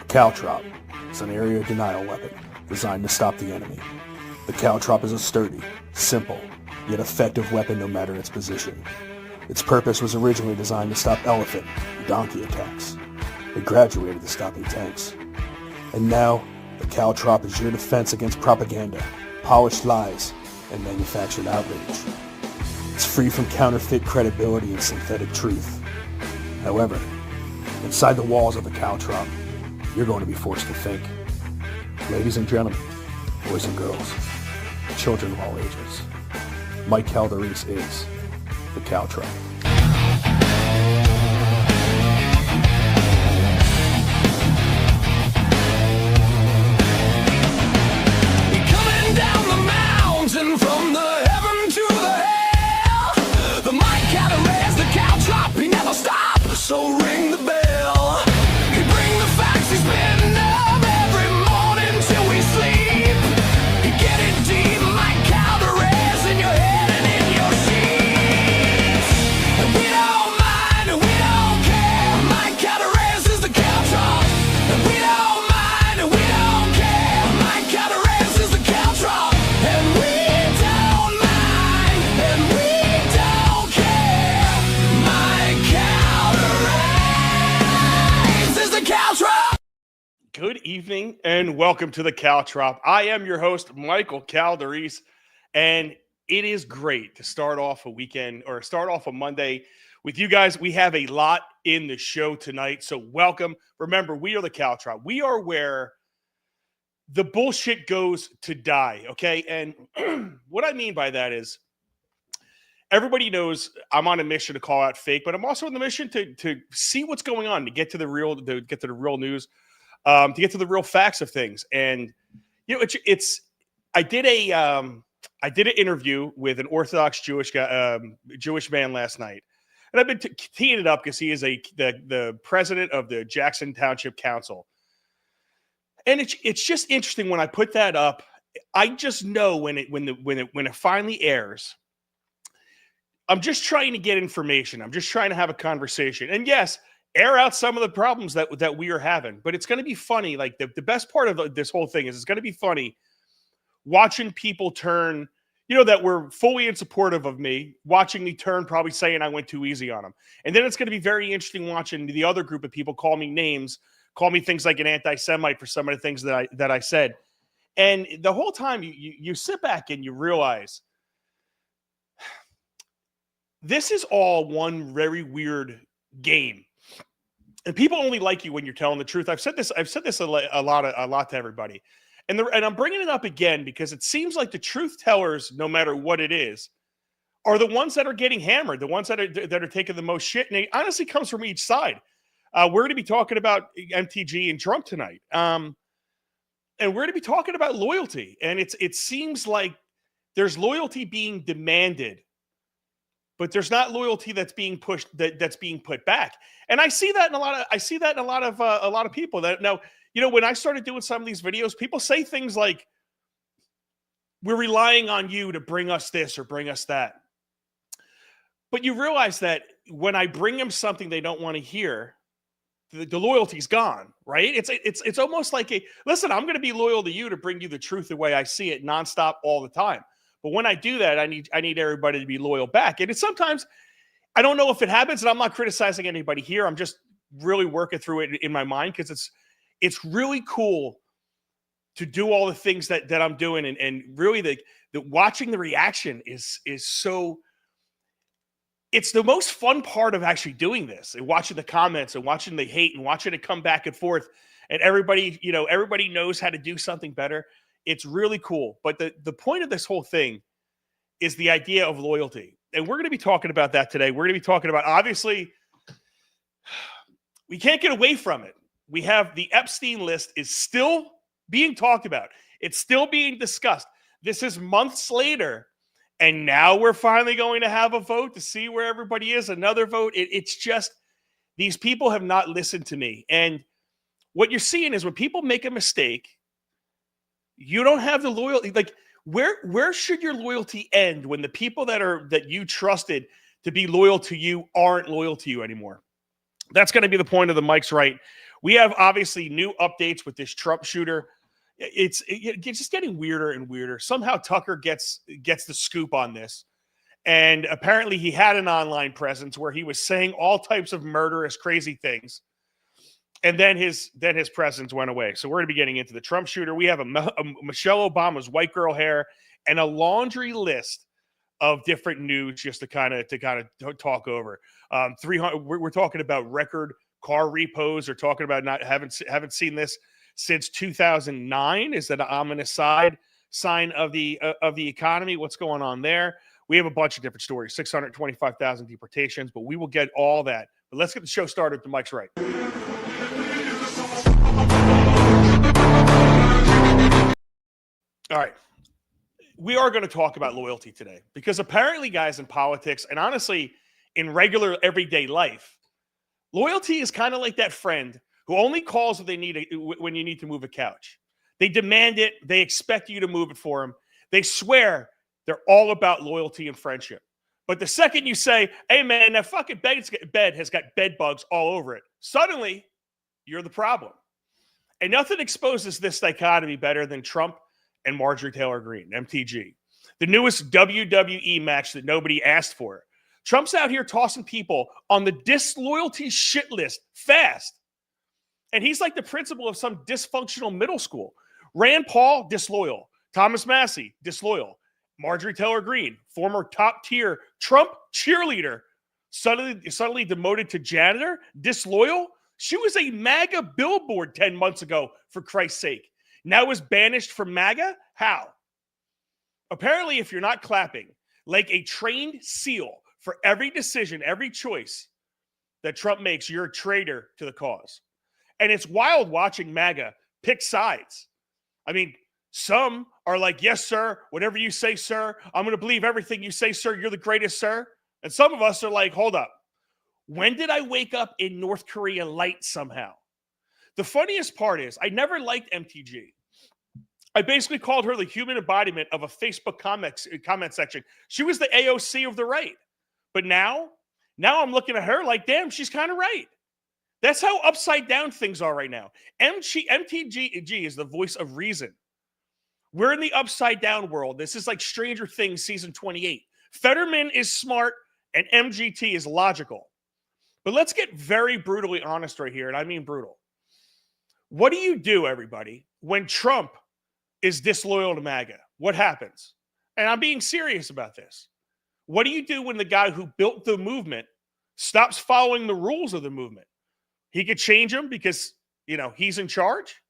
caltrop is an area denial weapon designed to stop the enemy. The caltrop is a sturdy, simple, yet effective weapon no matter its position. Its purpose was originally designed to stop elephant and donkey attacks. It graduated to stopping tanks. And now, the caltrop is your defense against propaganda, polished lies, and manufactured outrage. It's free from counterfeit credibility and synthetic truth. However, inside the walls of the caltrop, you're going to be forced to think. Ladies and gentlemen, boys and girls, children of all ages, Mike Calderese is the caltrop. From the heaven to the hell, the Mike Calderese, the caltrop, he never stops, so ring the bell. He bring the facts, he's been up every morning till we sleep. He get it deep, Mike Calderese, in your head and in your sheets. And we don't mind, and we don't care, Mike Calderese is the caltrop. And we don't mind, and we don't care, Mike Calderese is the caltrop. And we Good evening and welcome to the Caltrop. I am your host, Michael Calderese, and it is great to start off a weekend or start off a Monday with you guys. We have a lot in the show tonight, so welcome. Remember, we are the Caltrop. We are where the bullshit goes to die, okay? And what I mean by that is everybody knows I'm on a mission to call out fake, but I'm also on the mission to see what's going on, to get to the real news. To get to the real facts of things. And, you know, I did an interview with an Orthodox Jewish man last night. And I've been teeing it up because he is the president of the Jackson Township Council. And it's just interesting when I put that up. I just know when it finally airs, I'm just trying to get information. I'm just trying to have a conversation. And yes, air out some of the problems that we are having. But it's going to be funny. Like the best part of this whole thing is it's going to be funny watching people turn, that were fully in supportive of me, watching me turn, probably saying I went too easy on them. And then it's going to be very interesting watching the other group of people call me names, call me things like an anti-Semite for some of the things that I said. And the whole time you sit back and you realize this is all one very weird game. And people only like you when you're telling the truth. I've said this a lot to everybody. And I'm bringing it up again because it seems like the truth tellers, no matter what it is, are the ones that are getting hammered, the ones that are taking the most shit. And it honestly comes from each side. We're going to be talking about MTG and Trump tonight. And we're going to be talking about loyalty. And it seems like there's loyalty being demanded, but there's not loyalty that's being pushed, that's being put back. And I see that in a lot of people. That now, when I started doing some of these videos, people say things like, "We're relying on you to bring us this or bring us that." But you realize that when I bring them something they don't want to hear, the loyalty's gone, right? It's almost like listen, I'm going to be loyal to you to bring you the truth the way I see it, nonstop, all the time. But when I do that, I need everybody to be loyal back. And it's sometimes, I don't know if it happens, and I'm not criticizing anybody here. I'm just really working through it in my mind because it's really cool to do all the things that I'm doing. And really the watching the reaction is so, it's the most fun part of actually doing this and watching the comments and watching the hate and watching it come back and forth. And everybody knows how to do something better. It's really cool. But the point of this whole thing is the idea of loyalty. And we're going to be talking about that today. We're going to be talking about, obviously, we can't get away from it. We have the Epstein list is still being talked about. It's still being discussed. This is months later. And now we're finally going to have a vote to see where everybody is. Another vote. It's just, these people have not listened to me. And what you're seeing is when people make a mistake, you don't have the loyalty. Like, where should your loyalty end when the people that you trusted to be loyal to you aren't loyal to you anymore? That's going to be the point of the Mike's Right. We have obviously new updates with this Trump shooter. It's just getting weirder and weirder. Somehow Tucker gets the scoop on this. And apparently he had an online presence where he was saying all types of murderous, crazy things. And then his presence went away. So we're going to be getting into the Trump shooter. We have a Michelle Obama's white girl hair and a laundry list of different news just to kind of talk over. 300. We're talking about record car repos. We're talking about haven't seen this since 2009. Is that an ominous sign of the economy? What's going on there? We have a bunch of different stories. 625,000 deportations, but we will get all that. But let's get the show started. The mic's right. All right. We are going to talk about loyalty today because apparently, guys, in politics and honestly, in regular everyday life, loyalty is kind of like that friend who only calls when you need to move a couch. They demand it. They expect you to move it for them. They swear they're all about loyalty and friendship. But the second you say, hey, man, that fucking bed has got bed bugs all over it, suddenly you're the problem. And nothing exposes this dichotomy better than Trump and Marjorie Taylor Greene, MTG, the newest WWE match that nobody asked for. Trump's out here tossing people on the disloyalty shit list fast. And he's like the principal of some dysfunctional middle school. Rand Paul, disloyal. Thomas Massie, disloyal. Marjorie Taylor Greene, former top-tier Trump cheerleader, suddenly demoted to janitor, disloyal. She was a MAGA billboard 10 months ago, for Christ's sake. Now is banished from MAGA? How? Apparently, if you're not clapping like a trained seal for every decision, every choice that Trump makes, you're a traitor to the cause. And it's wild watching MAGA pick sides. I mean, some are like, yes, sir, whatever you say, sir. I'm going to believe everything you say, sir. You're the greatest, sir. And some of us are like, hold up. When did I wake up in North Korea light somehow? The funniest part is I never liked MTG. I basically called her the human embodiment of a Facebook comment section. She was the AOC of the right. But now I'm looking at her like, damn, she's kind of right. That's how upside down things are right now. MTG is the voice of reason. We're in the upside down world. This is like Stranger Things season 28. Fetterman is smart and MGT is logical. But let's get very brutally honest right here, and I mean brutal. What do you do, everybody, when Trump is disloyal to MAGA? What happens? And I'm being serious about this. What do you do when the guy who built the movement stops following the rules of the movement? He could change them because, he's in charge.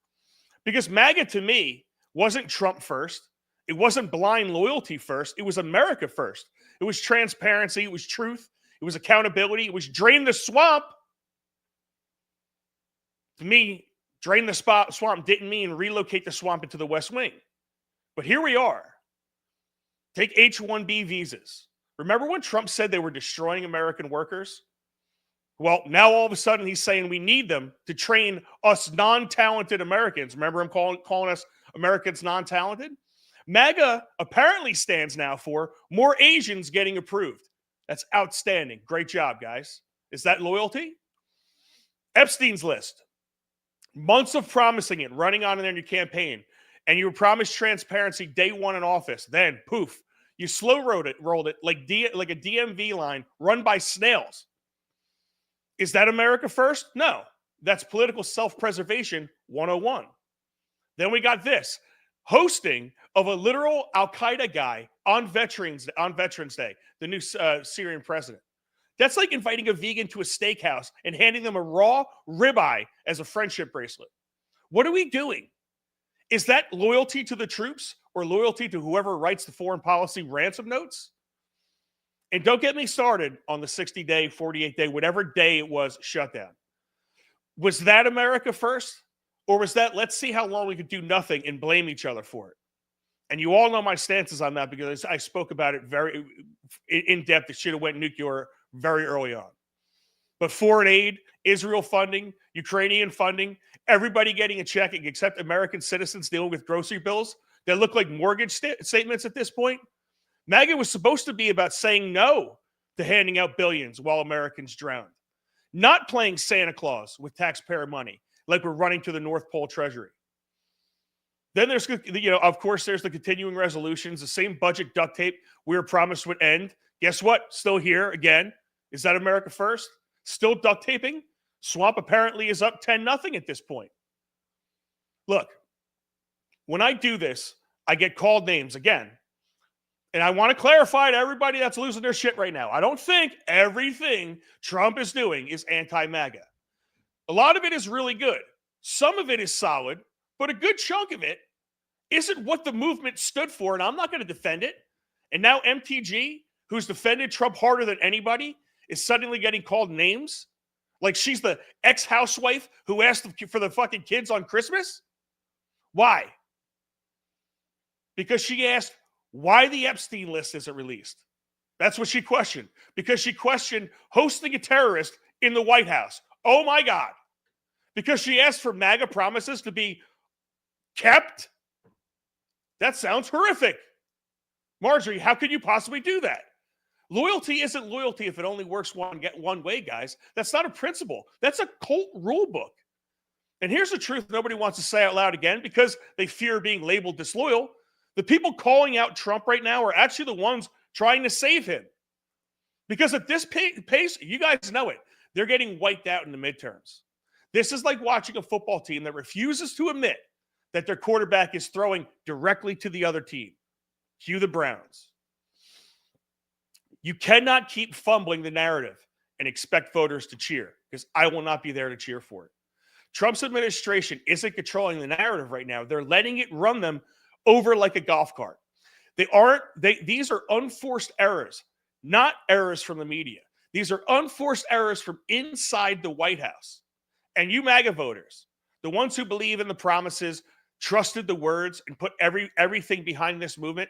Because MAGA, to me, wasn't Trump first. It wasn't blind loyalty first. It was America first. It was transparency. It was truth. It was accountability. It was drain the swamp. To me, drain the swamp didn't mean relocate the swamp into the West Wing. But here we are. Take H-1B visas. Remember when Trump said they were destroying American workers? Well, now all of a sudden he's saying we need them to train us non-talented Americans. Remember him calling us Americans non-talented? MAGA apparently stands now for more Asians getting approved. That's outstanding. Great job, guys. Is that loyalty? Epstein's list. Months of promising it, running on in your campaign, and you were promised transparency day one in office. Then, poof, you rolled it like a DMV line run by snails. Is that America first? No. That's political self-preservation 101. Then we got this. Hosting of a literal Al-Qaeda guy on Veterans Day, the new Syrian president. That's like inviting a vegan to a steakhouse and handing them a raw ribeye as a friendship bracelet. What are we doing? Is that loyalty to the troops or loyalty to whoever writes the foreign policy ransom notes? And don't get me started on the 60-day, 48-day, whatever day it was, shutdown. Was that America first? Or was that, let's see how long we could do nothing and blame each other for it? And you all know my stances on that because I spoke about it very in depth. It should have went nuclear very early on. But foreign aid, Israel funding, Ukrainian funding, everybody getting a check except American citizens dealing with grocery bills that look like mortgage statements at this point. MAGA was supposed to be about saying no to handing out billions while Americans drowned. Not playing Santa Claus with taxpayer money. like we're running to the North Pole Treasury. Then there's, of course, there's the continuing resolutions, the same budget duct tape we were promised would end. Guess what? Still here again. Is that America first? Still duct taping? Swamp apparently is up 10-0 at this point. Look, when I do this, I get called names again. And I want to clarify to everybody that's losing their shit right now. I don't think everything Trump is doing is anti-MAGA. A lot of it is really good. Some of it is solid, but a good chunk of it isn't what the movement stood for, and I'm not going to defend it. And now MTG, who's defended Trump harder than anybody, is suddenly getting called names like she's the ex-housewife who asked for the fucking kids on Christmas. Why? Because she asked why the Epstein list isn't released. That's what she questioned. Because she questioned hosting a terrorist in the White House. Oh my God. Because she asked for MAGA promises to be kept? That sounds horrific. Marjorie, how could you possibly do that? Loyalty isn't loyalty if it only works one way, guys. That's not a principle. That's a cult rule book. And here's the truth nobody wants to say out loud again because they fear being labeled disloyal. The people calling out Trump right now are actually the ones trying to save him. Because at this pace, you guys know it, they're getting wiped out in the midterms. This is like watching a football team that refuses to admit that their quarterback is throwing directly to the other team. Cue the Browns. You cannot keep fumbling the narrative and expect voters to cheer because I will not be there to cheer for it. Trump's administration isn't controlling the narrative right now. They're letting it run them over like a golf cart. These are unforced errors, not errors from the media. These are unforced errors from inside the White House. And you MAGA voters, the ones who believe in the promises, trusted the words, and put everything behind this movement,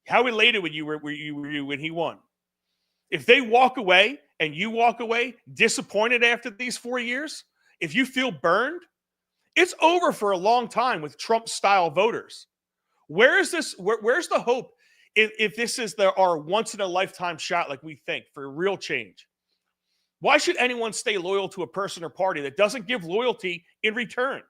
how elated were you when he won? If they walk away and you walk away disappointed after these 4 years, if you feel burned, it's over for a long time with Trump-style voters. Where's the hope if this is our once-in-a-lifetime shot like we think for real change? Why should anyone stay loyal to a person or party that doesn't give loyalty in return?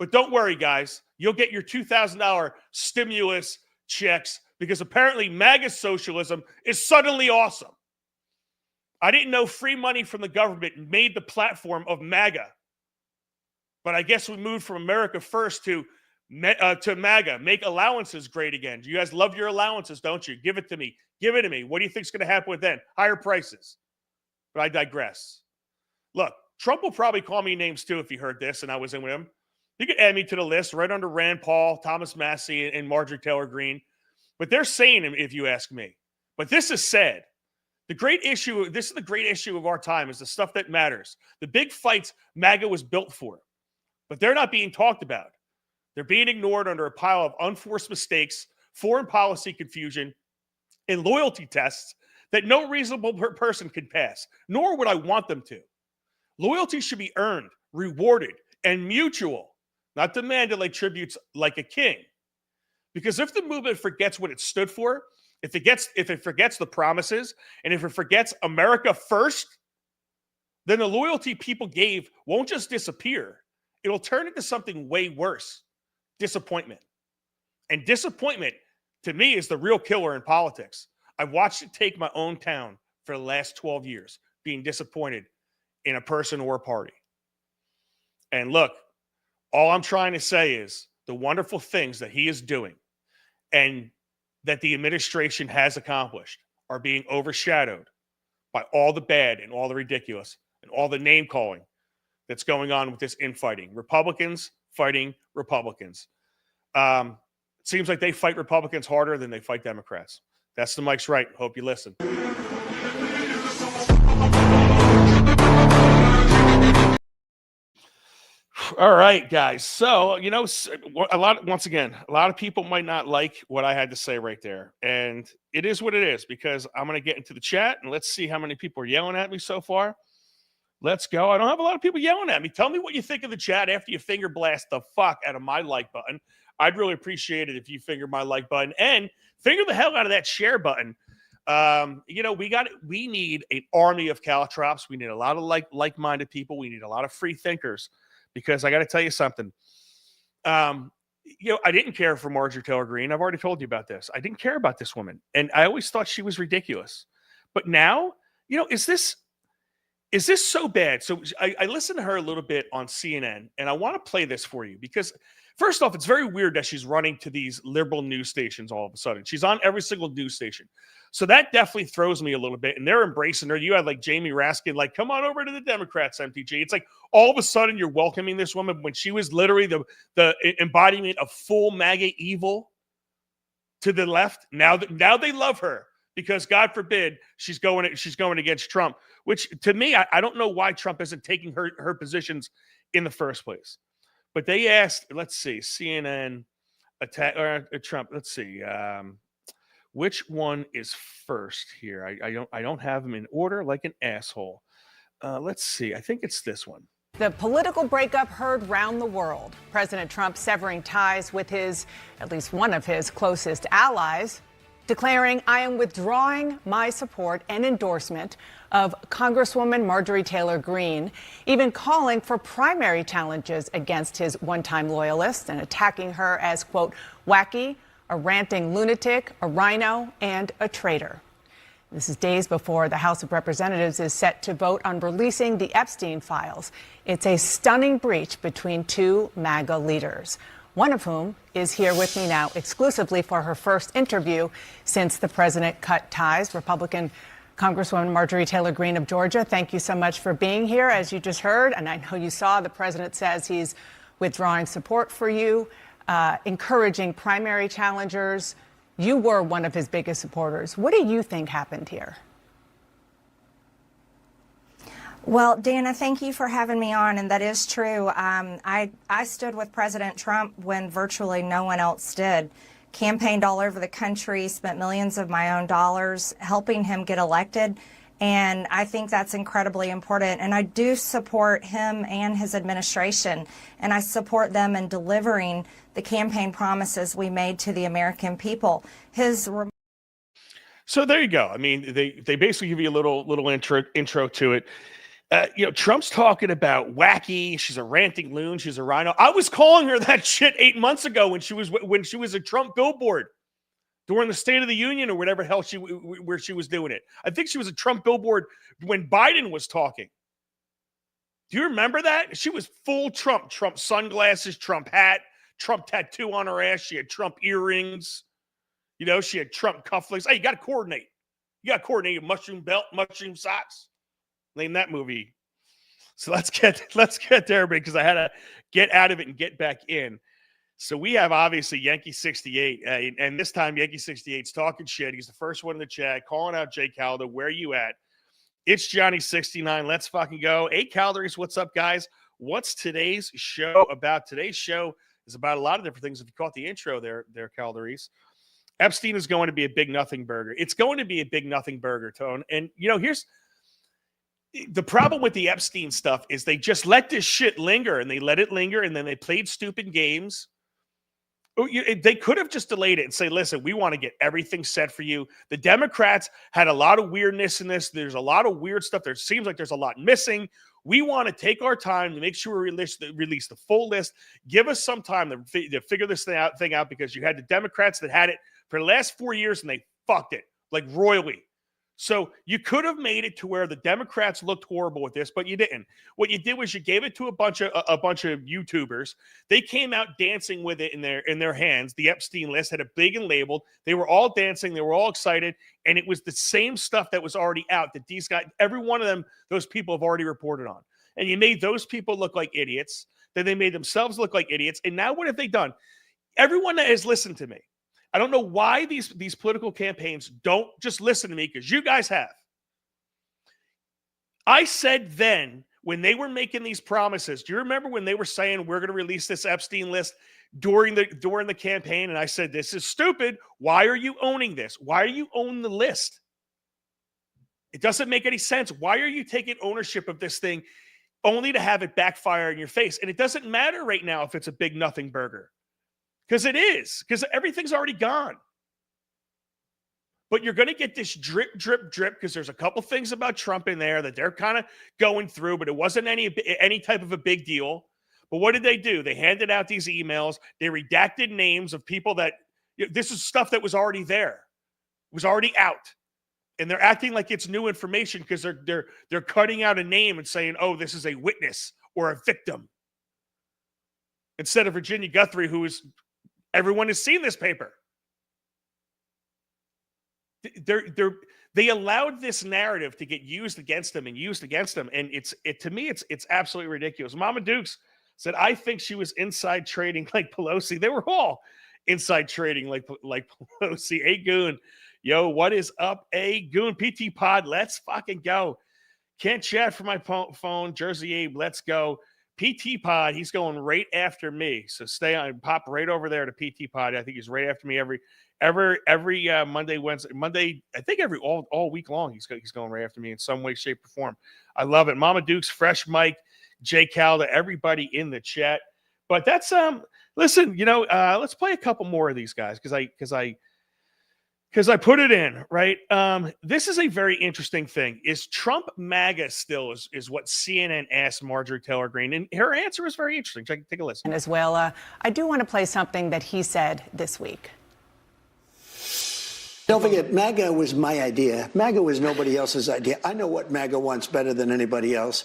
But don't worry, guys. You'll get your $2,000 stimulus checks because apparently MAGA socialism is suddenly awesome. I didn't know free money from the government made the platform of MAGA. But I guess we moved from America first to MAGA. Make allowances great again. You guys love your allowances, don't you? Give it to me. Give it to me. What do you think is going to happen with then? Higher prices. But I digress. Look, Trump will probably call me names too if he heard this and I was in with him. He could add me to the list right under Rand Paul, Thomas Massie, and Marjorie Taylor Greene. But they're saying him, if you ask me. But this is sad. This is the great issue of our time, is the stuff that matters. The big fights MAGA was built for. But they're not being talked about. They're being ignored under a pile of unforced mistakes, foreign policy confusion, and loyalty tests that no reasonable person can pass, nor would I want them to. Loyalty should be earned, rewarded, and mutual, not demanded like tributes like a king. Because if the movement forgets what it stood for, if it forgets the promises, and if it forgets America first, then the loyalty people gave won't just disappear. It'll turn into something way worse. Disappointment. And disappointment, to me, is the real killer in politics. I've watched it take my own town for the last 12 years, being disappointed in a person or a party. And look, all I'm trying to say is the wonderful things that he is doing and that the administration has accomplished are being overshadowed by all the bad and all the ridiculous and all the name calling that's going on with this infighting. Republicans fighting Republicans. It seems like they fight Republicans harder than they fight Democrats. That's the Mike's Right. Hope you listen. All right, guys. So, a lot of people might not like what I had to say right there. And it is what it is, because I'm going to get into the chat and let's see how many people are yelling at me so far. Let's go. I don't have a lot of people yelling at me. Tell me what you think of the chat after you finger blast the fuck out of my like button. I'd really appreciate it if you finger my like button and finger the hell out of that share button. We need an army of caltrops. We need a lot of like-minded people. We need a lot of free thinkers. because I got to tell you something. I didn't care for Marjorie Taylor Greene. I've already told you about this. I didn't care about this woman, and I always thought she was ridiculous. But now, is this so bad? So I listened to her a little bit on CNN, and I want to play this for you because, first off, it's very weird that she's running to these liberal news stations all of a sudden. She's on every single news station. So that definitely throws me a little bit, and they're embracing her. You had like Jamie Raskin, like, come on over to the Democrats, MTG. It's like all of a sudden you're welcoming this woman when she was literally the embodiment of full MAGA evil to the left. Now they love her because, God forbid, she's going against Trump, which to me, I don't know why Trump isn't taking her positions in the first place. But they asked, let's see, CNN attack or Trump. Let's see. Which one is first here? I don't have them in order like an asshole. Let's see. I think it's this one. The political breakup heard round the world. President Trump severing ties with at least one of his closest allies, declaring, I am withdrawing my support and endorsement of Congresswoman Marjorie Taylor Greene, even calling for primary challenges against his one-time loyalists and attacking her as, quote, wacky, a ranting lunatic, a rhino, and a traitor. This is days before the House of Representatives is set to vote on releasing the Epstein files. It's a stunning breach between two MAGA leaders, one of whom is here with me now exclusively for her first interview since the president cut ties. Republican Congresswoman Marjorie Taylor Greene of Georgia, thank you so much for being here. As you just heard, and I know you saw, the president says he's withdrawing support for you. Encouraging primary challengers. You were one of his biggest supporters. What do you think happened here? Well, Dana, thank you for having me on, and that is true. I stood with President Trump when virtually no one else did. Campaigned all over the country, spent millions of my own dollars helping him get elected. And I think that's incredibly important. And I do support him and his administration. And I support them in delivering the campaign promises we made to the American people. So there you go. I mean, they basically give you a little intro to it. Trump's talking about wacky. She's a ranting loon. She's a rhino. I was calling her that shit 8 months ago when she was a Trump billboard during the State of the Union or whatever hell where she was doing it. I think she was a Trump billboard when Biden was talking. Do you remember that? She was full Trump sunglasses, Trump hat, Trump tattoo on her ass. She had Trump earrings. She had Trump cufflinks. Hey, you got to coordinate. You got to coordinate your mushroom belt, mushroom socks. Name that movie. So let's get there, because I had to get out of it and get back in. So we have obviously Yankee 68, and this time Yankee 68's talking shit. He's the first one in the chat, calling out Jay Calder. Where you at? It's Johnny 69. Let's fucking go. 8 calories. What's up, guys? What's today's show about? Today's show is about a lot of different things. If you caught the intro there, calories. Epstein is going to be a big nothing burger. It's going to be a big nothing burger, Tone. And here's the problem with the Epstein stuff is they just let this shit linger, and they let it linger, and then they played stupid games. They could have just delayed it and say, listen, we want to get everything set for you. The Democrats had a lot of weirdness in this. There's a lot of weird stuff. There seems like there's a lot missing. We want to take our time to make sure we release the full list. Give us some time to figure this thing out, because you had the Democrats that had it for the last 4 years, and they fucked it like royally. So you could have made it to where the Democrats looked horrible with this, but you didn't. What you did was you gave it to a bunch of YouTubers. They came out dancing with it in their hands. The Epstein list had it big and labeled. They were all dancing. They were all excited, and it was the same stuff that was already out that these guys, every one of them, those people have already reported on. And you made those people look like idiots. Then they made themselves look like idiots. And now what have they done? Everyone that has listened to me, I don't know why these political campaigns don't just listen to me, because you guys have. I said then, when they were making these promises, do you remember when they were saying we're going to release this Epstein list during the campaign? And I said, this is stupid. Why are you owning this? Why are you owning the list? It doesn't make any sense. Why are you taking ownership of this thing only to have it backfire in your face? And it doesn't matter right now if it's a big nothing burger. Because it is. Because everything's already gone. But you're going to get this drip, drip, drip, because there's a couple things about Trump in there that they're kind of going through, but it wasn't any type of a big deal. But what did they do? They handed out these emails. They redacted names of people that this is stuff that was already there. It was already out. And they're acting like it's new information because they're cutting out a name and saying, oh, this is a witness or a victim. Instead of Virginia Guthrie, everyone has seen this paper. They allowed this narrative to get used against them. And to me, it's absolutely ridiculous. Mama Dukes said, I think she was inside trading like Pelosi. They were all inside trading like Pelosi. A Goon. Yo, what is up, A Goon? PT Pod, let's fucking go. Can't chat for my phone. Jersey Abe, let's go. PT Pod, he's going right after me. So stay on, pop right over there to PT Pod. I think he's right after me every Monday, Wednesday, Monday. I think all week long he's going right after me in some way, shape, or form. I love it. Mama Dukes, Fresh Mike, Jay Calda, everybody in the chat. But that's listen, let's play a couple more of these guys because I put it in, right? This is a very interesting thing. Is Trump MAGA still is what CNN asked Marjorie Taylor Greene. And her answer is very interesting. Take a listen. And as well, I do want to play something that he said this week. Don't forget, MAGA was my idea. MAGA was nobody else's idea. I know what MAGA wants better than anybody else.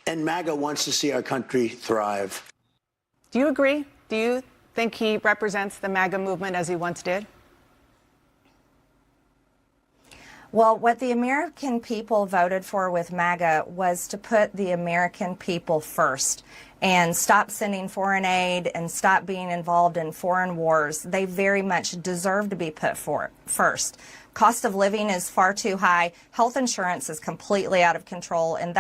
And MAGA wants to see our country thrive. Do you agree? Do you think he represents the MAGA movement as he once did? Well, what the American people voted for with MAGA was to put the American people first and stop sending foreign aid and stop being involved in foreign wars. They very much deserve to be put first. Cost of living is far too high. Health insurance is completely out of control. And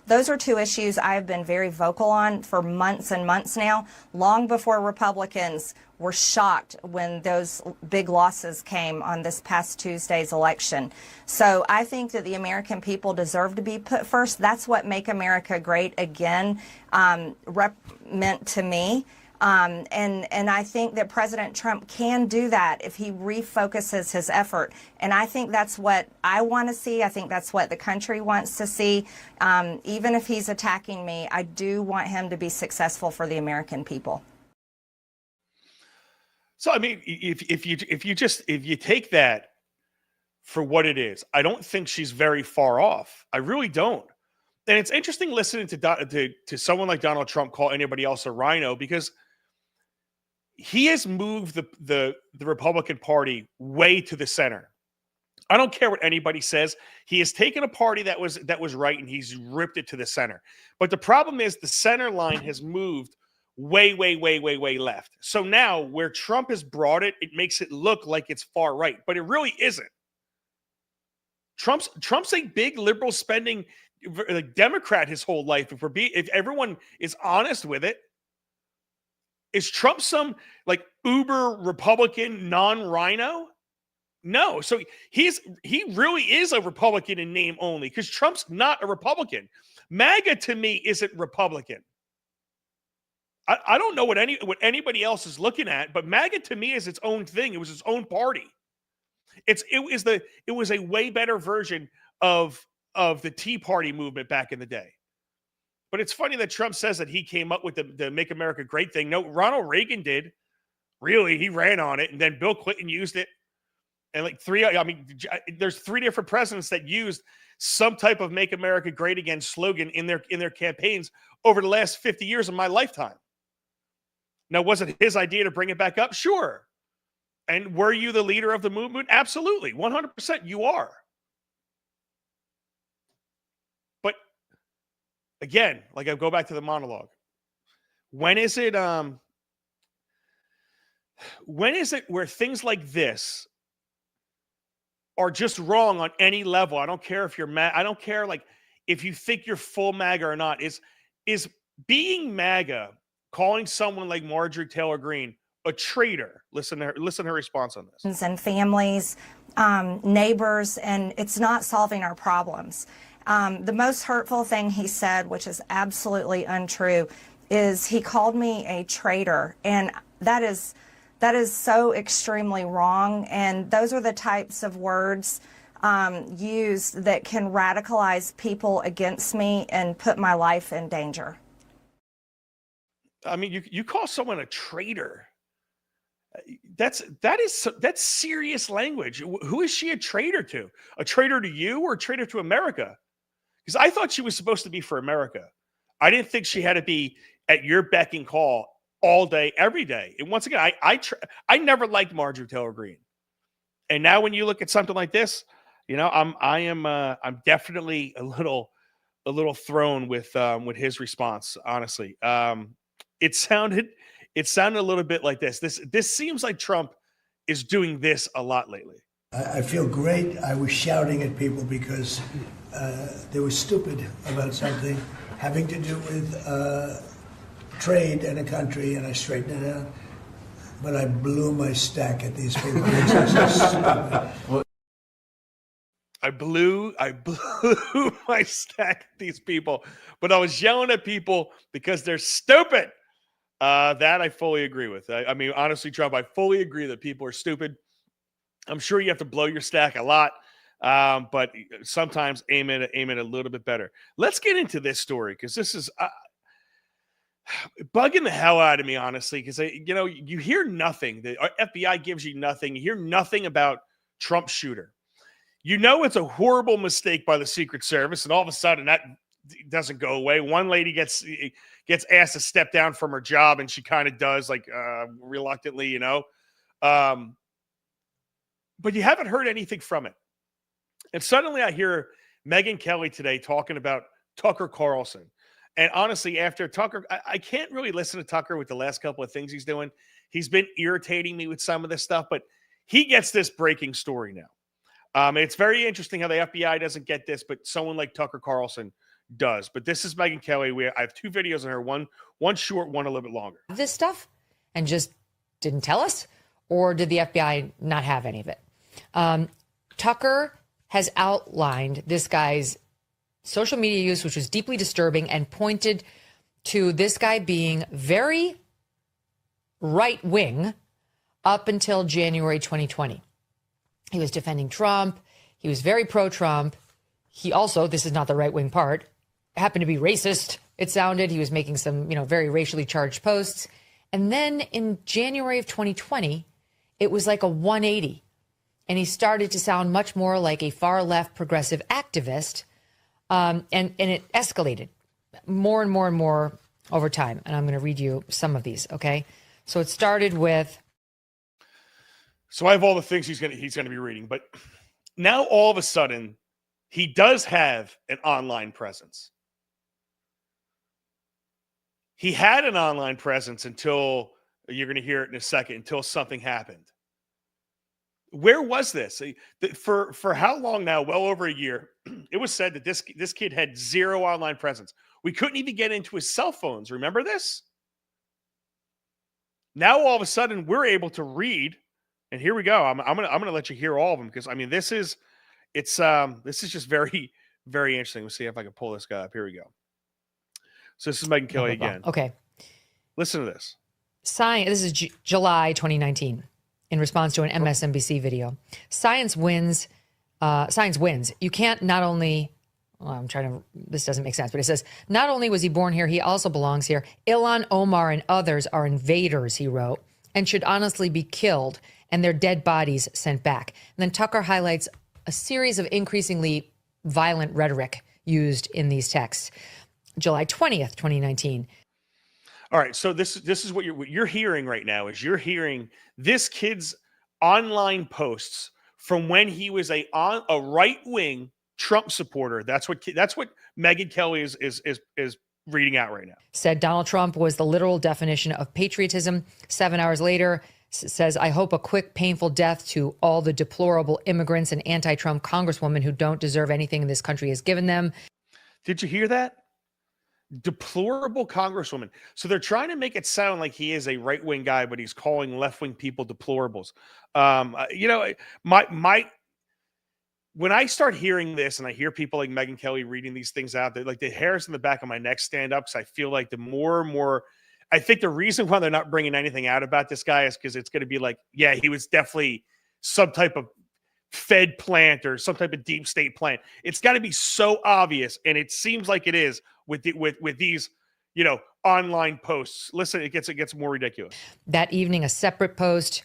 those are two issues I've been very vocal on for months and months now, long before Republicans were shocked when those big losses came on this past Tuesday's election. So I think that the American people deserve to be put first. That's what Make America Great Again meant to me. And I think that President Trump can do that if he refocuses his effort. And I think that's what I want to see. I think that's what the country wants to see. Even if he's attacking me, I do want him to be successful for the American people. So, I mean, if you take that for what it is, I don't think she's very far off. I really don't. And it's interesting listening to someone like Donald Trump call anybody else a rhino, because he has moved the Republican Party way to the center. I don't care what anybody says. He has taken a party that was right and he's ripped it to the center. But the problem is the center line has moved way left. So now where Trump has brought it, it makes it look like it's far right, but it really isn't. Trump's a big liberal spending Democrat his whole life. If everyone is honest with it, is Trump some like uber Republican non-rhino? No. So he really is a Republican in name only, because Trump's not a Republican. MAGA to me isn't Republican. I don't know what anybody else is looking at, but MAGA to me is its own thing. It was its own party. It was a way better version of the Tea Party movement back in the day. But it's funny that Trump says that he came up with the Make America Great thing. No, Ronald Reagan did. Really, he ran on it, and then Bill Clinton used it. And there's 3 different presidents that used some type of Make America Great Again slogan in their campaigns over the last 50 years of my lifetime. Now, was it his idea to bring it back up? Sure. And were you the leader of the movement? Absolutely. 100% you are. But again, like I go back to the monologue. When is it where things like this are just wrong on any level? I don't care if you're mad. I don't care like if you think you're full MAGA or not. Is being MAGA calling someone like Marjorie Taylor Greene a traitor? Listen to her response on this. And families, neighbors, and it's not solving our problems. The most hurtful thing he said, which is absolutely untrue, is he called me a traitor. And that is so extremely wrong. And those are the types of words used that can radicalize people against me and put my life in danger. I mean, you call someone a traitor. That's serious language. Who is she a traitor to? A traitor to you or a traitor to America? Because I thought she was supposed to be for America. I didn't think she had to be at your beck and call all day, every day. And once again, I never liked Marjorie Taylor Greene. And now when you look at something like this, you know, I'm definitely a little thrown with his response. Honestly, it sounded a little bit like this. This seems like Trump is doing this a lot lately. I feel great. I was shouting at people because they were stupid about something having to do with trade in a country, and I straightened it out. But I blew my stack at these people. I blew my stack at these people, but I was yelling at people because they're stupid. That I fully agree with. I mean, honestly, Trump, I fully agree that people are stupid. I'm sure you have to blow your stack a lot, but sometimes aim it a little bit better. Let's get into this story because this is bugging the hell out of me, honestly, because you hear nothing. The FBI gives you nothing. You hear nothing about Trump's shooter. You know it's a horrible mistake by the Secret Service, and all of a sudden that doesn't go away. One lady gets asked to step down from her job, and she kind of does, like reluctantly, you know. But you haven't heard anything from it. And suddenly I hear Megyn Kelly today talking about Tucker Carlson. And honestly, after Tucker, I can't really listen to Tucker with the last couple of things he's doing. He's been irritating me with some of this stuff, but he gets this breaking story now. It's very interesting how the FBI doesn't get this, but someone like Tucker Carlson does. But this is Megyn Kelly. I have two videos on her, one short, one a little bit longer. This stuff and just didn't tell us, or did the FBI not have any of it? Tucker has outlined this guy's social media use, which was deeply disturbing, and pointed to this guy being very right-wing up until January 2020. He was defending Trump. He was very pro-Trump. He also, this is not the right-wing part, happened to be racist, it sounded. He was making some, very racially charged posts. And then in January of 2020, it was like a 180. And he started to sound much more like a far-left progressive activist. And it escalated more and more and more over time. And I'm going to read you some of these, okay? So it started with... So I have all the things he's going to be reading. But now all of a sudden, he does have an online presence. He had an online presence until, you're going to hear it in a second, until something happened. Where was this? For how long now? Well over a year. It was said that this kid had zero online presence. We couldn't even get into his cell phones. Remember this? Now all of a sudden we're able to read, and here we go. I'm gonna let you hear all of them because I mean this is just very, very interesting. Let's see if I can pull this guy up. Here we go. So this is Megyn Kelly again. Okay. Listen to this. This is July 2019. In response to an MSNBC video, science wins. You can't not only, this doesn't make sense, but it says, not only was he born here, he also belongs here. Ilhan Omar and others are invaders, he wrote, and should honestly be killed and their dead bodies sent back. And then Tucker highlights a series of increasingly violent rhetoric used in these texts. July 20th, 2019. All right, so this is what you're hearing right now. Is you're hearing this kid's online posts from when he was a right-wing Trump supporter. That's what Megyn Kelly is reading out right now. Said Donald Trump was the literal definition of patriotism. 7 hours later, says, I hope a quick, painful death to all the deplorable immigrants and anti-Trump congresswomen who don't deserve anything this country has given them. Did you hear that? Deplorable congresswoman. So they're trying to make it sound like he is a right-wing guy, but he's calling left-wing people deplorables. When I start hearing this and I hear people like Megyn Kelly reading these things out, like the hairs in the back of my neck stand up. Because I feel like the more and more, I think the reason why they're not bringing anything out about this guy is because it's going to be like, yeah, he was definitely some type of Fed plant or some type of deep state plant. It's got to be so obvious, and it seems like it is with these online posts. Listen, it gets more ridiculous. That evening, a separate post.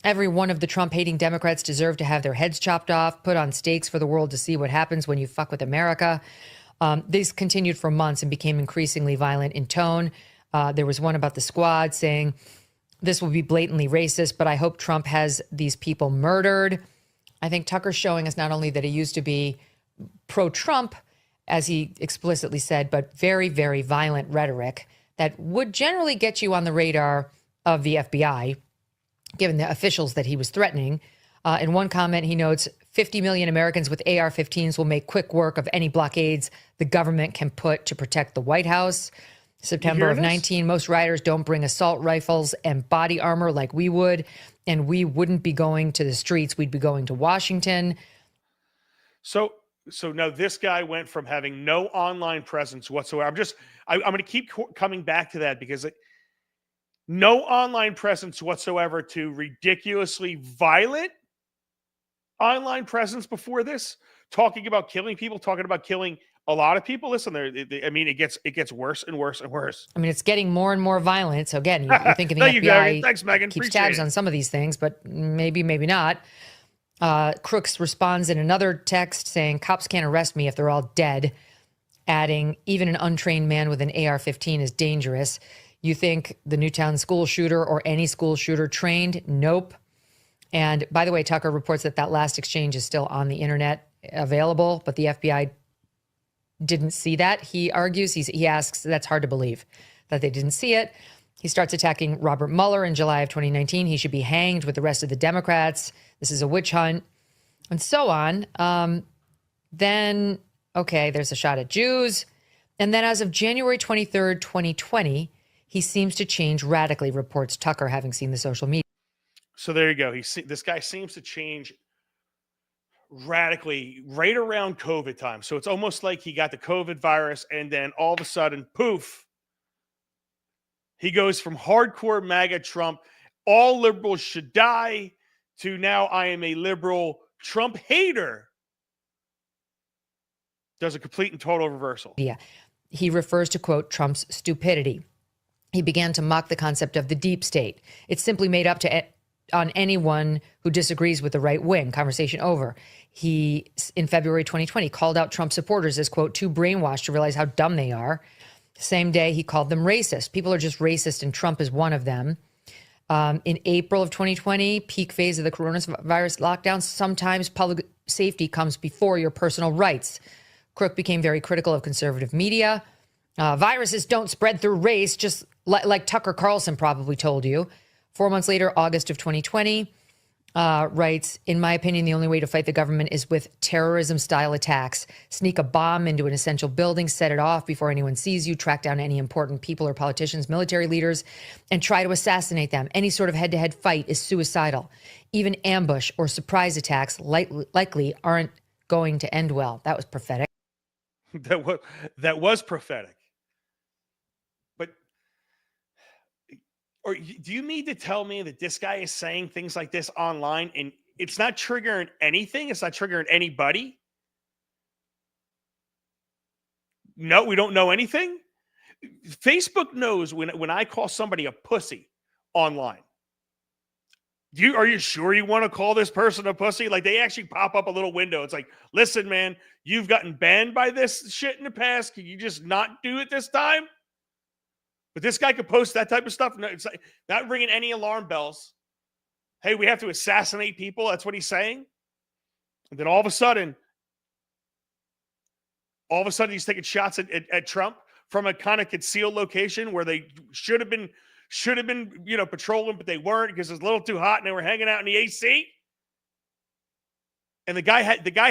Every one of the Trump-hating Democrats deserve to have their heads chopped off, put on stakes for the world to see what happens when you fuck with America. These continued for months and became increasingly violent in tone. There was one about the squad saying, this will be blatantly racist, but I hope Trump has these people murdered. I think Tucker's showing us not only that he used to be pro-Trump, as he explicitly said, but very, very violent rhetoric that would generally get you on the radar of the FBI, given the officials that he was threatening. In one comment, he notes 50 million Americans with AR-15s will make quick work of any blockades the government can put to protect the White House. September of 19, most rioters don't bring assault rifles and body armor like we would, and we wouldn't be going to the streets. We'd be going to Washington. So now this guy went from having no online presence whatsoever. I'm going to keep coming back to that because no online presence whatsoever to ridiculously violent online presence before this, talking about killing people, talking about killing a lot of people. Listen, it gets worse and worse and worse. I mean, it's getting more and more violent. So again, you're thinking the FBI Thanks, Megan. keeps Appreciate tabs it. on some of these things, but maybe not. Crooks responds in another text saying, cops can't arrest me if they're all dead, adding, even an untrained man with an AR-15 is dangerous. You think the Newtown school shooter or any school shooter trained? Nope. And by the way, Tucker reports that last exchange is still on the internet available, but the FBI didn't see that. He argues, he asks, that's hard to believe that they didn't see it. He starts attacking Robert Mueller in July of 2019. He should be hanged with the rest of the Democrats. This is a witch hunt, and so on. Then, okay, there's a shot at Jews. And then as of January 23rd, 2020, he seems to change radically, reports Tucker, having seen the social media. So there you go. This guy seems to change radically right around COVID time. So it's almost like he got the COVID virus and then all of a sudden, poof, he goes from hardcore MAGA Trump, all liberals should die, to now I am a liberal Trump hater. Does a complete and total reversal. Yeah. He refers to, quote, Trump's stupidity. He began to mock the concept of the deep state. It's simply made up on anyone who disagrees with the right wing. Conversation over. He, in February 2020, called out Trump supporters as, quote, too brainwashed to realize how dumb they are. Same day, he called them racist. People are just racist, and Trump is one of them. In April of 2020, peak phase of the coronavirus lockdown, sometimes public safety comes before your personal rights. Crook became very critical of conservative media. Viruses don't spread through race, just like Tucker Carlson probably told you. 4 months later, August of 2020, writes, in my opinion, the only way to fight the government is with terrorism-style attacks. Sneak a bomb into an essential building, set it off before anyone sees you, track down any important people or politicians, military leaders, and try to assassinate them. Any sort of head-to-head fight is suicidal. Even ambush or surprise attacks likely aren't going to end well. That was prophetic. That was prophetic. But do you mean to tell me that this guy is saying things like this online and it's not triggering anything? It's not triggering anybody? No, we don't know anything. Facebook knows when I call somebody a pussy online. Are you sure you want to call this person a pussy? Like, they actually pop up a little window. It's like, listen, man, you've gotten banned by this shit in the past. Can you just not do it this time? But this guy could post that type of stuff. No, it's like not ringing any alarm bells. Hey, we have to assassinate people. That's what he's saying. And then all of a sudden he's taking shots at Trump from a kind of concealed location where they should have been, patrolling, but they weren't because it was a little too hot and they were hanging out in the AC. And the guy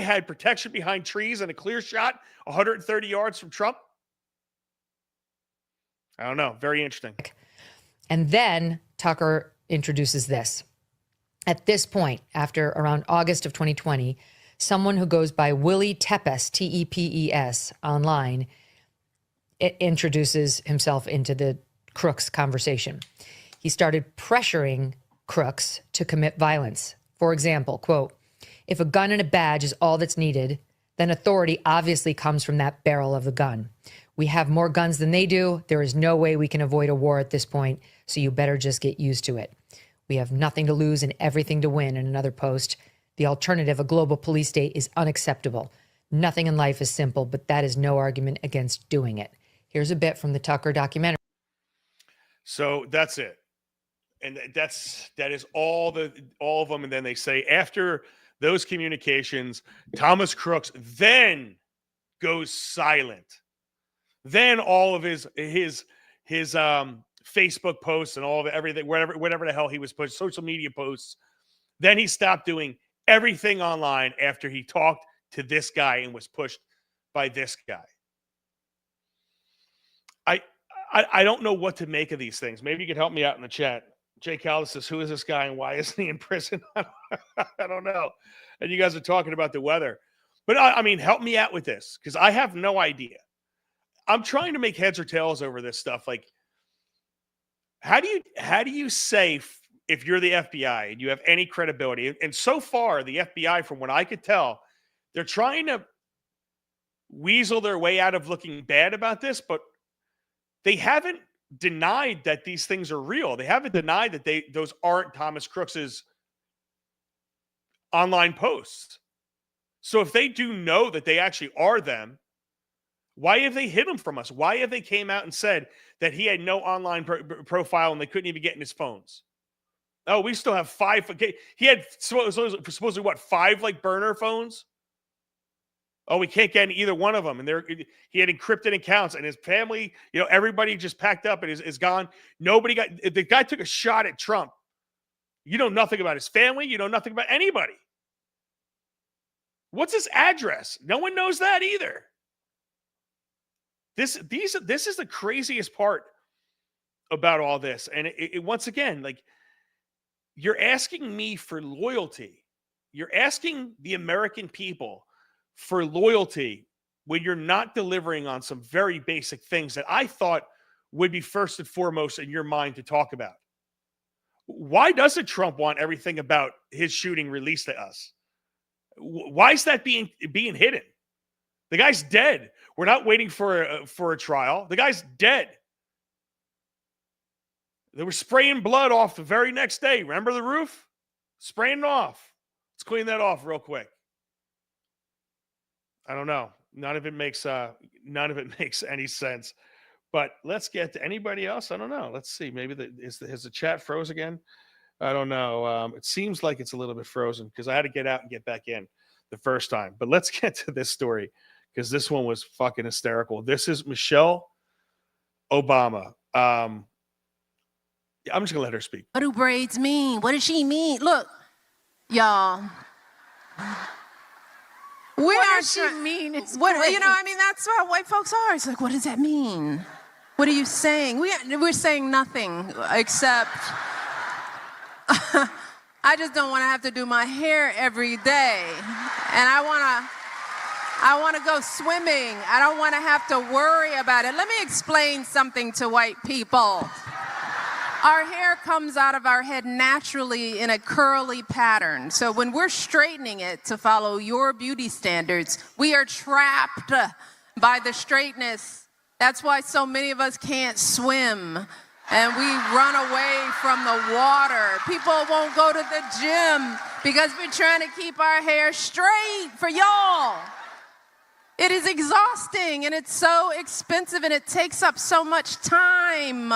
had protection behind trees and a clear shot 130 yards from Trump. I don't know. Very interesting. And then Tucker introduces this. At this point, after around August of 2020, someone who goes by Willie Tepes, T-E-P-E-S, online, introduces himself into the Crooks conversation. He started pressuring Crooks to commit violence. For example, quote, if a gun and a badge is all that's needed, then authority obviously comes from that barrel of the gun. We have more guns than they do. There is no way we can avoid a war at this point, so you better just get used to it. We have nothing to lose and everything to win. In another post, the alternative, a global police state, is unacceptable. Nothing in life is simple, but that is no argument against doing it. Here's a bit from the Tucker documentary. So that's it. And that is all of them. And then they say after those communications, Thomas Crooks then goes silent. Then all of his Facebook posts and all of everything, whatever the hell he was pushing, social media posts. Then he stopped doing everything online after he talked to this guy and was pushed by this guy. I don't know what to make of these things. Maybe you could help me out in the chat. Jay Callis says, who is this guy and why isn't he in prison? I don't know. And you guys are talking about the weather. But I mean, help me out with this because I have no idea. I'm trying to make heads or tails over this stuff. Like, how do you say if you're the FBI and you have any credibility? And so far, the FBI, from what I could tell, they're trying to weasel their way out of looking bad about this, but they haven't denied that these things are real. They haven't denied that those aren't Thomas Crooks's online posts. So if they do know that they actually are them, why have they hid them from us? Why have they came out and said that he had no online profile and they couldn't even get in his phones? Oh, we still have 5. Okay. He had supposedly what, 5 like burner phones? Oh, we can't get in either one of them. And he had encrypted accounts and his family, everybody just packed up and is gone. The guy took a shot at Trump. You know nothing about his family. You know nothing about anybody. What's his address? No one knows that either. This is the craziest part about all this. And it once again, like, you're asking me for loyalty. You're asking the American people for loyalty when you're not delivering on some very basic things that I thought would be first and foremost in your mind to talk about. Why doesn't Trump want everything about his shooting released to us? Why is that being hidden? The guy's dead. We're not waiting for a trial. The guy's dead. They were spraying blood off the very next day. Remember the roof? Spraying it off. Let's clean that off real quick. I don't know. None of it makes any sense. But let's get to anybody else. I don't know. Let's see. Maybe has the chat froze again? I don't know. It seems like it's a little bit frozen because I had to get out and get back in the first time. But let's get to this story because this one was fucking hysterical. This is Michelle Obama. I'm just gonna let her speak. What do braids mean? What does she mean? Look, y'all. What does she mean? It's that's how white folks are. It's like, what does that mean? What are you saying? We're saying nothing except I just don't want to have to do my hair every day. And I want to go swimming. I don't want to have to worry about it. Let me explain something to white people. Our hair comes out of our head naturally in a curly pattern. So when we're straightening it to follow your beauty standards, we are trapped by the straightness. That's why so many of us can't swim and we run away from the water. People won't go to the gym because we're trying to keep our hair straight for y'all. It is exhausting and it's so expensive and it takes up so much time.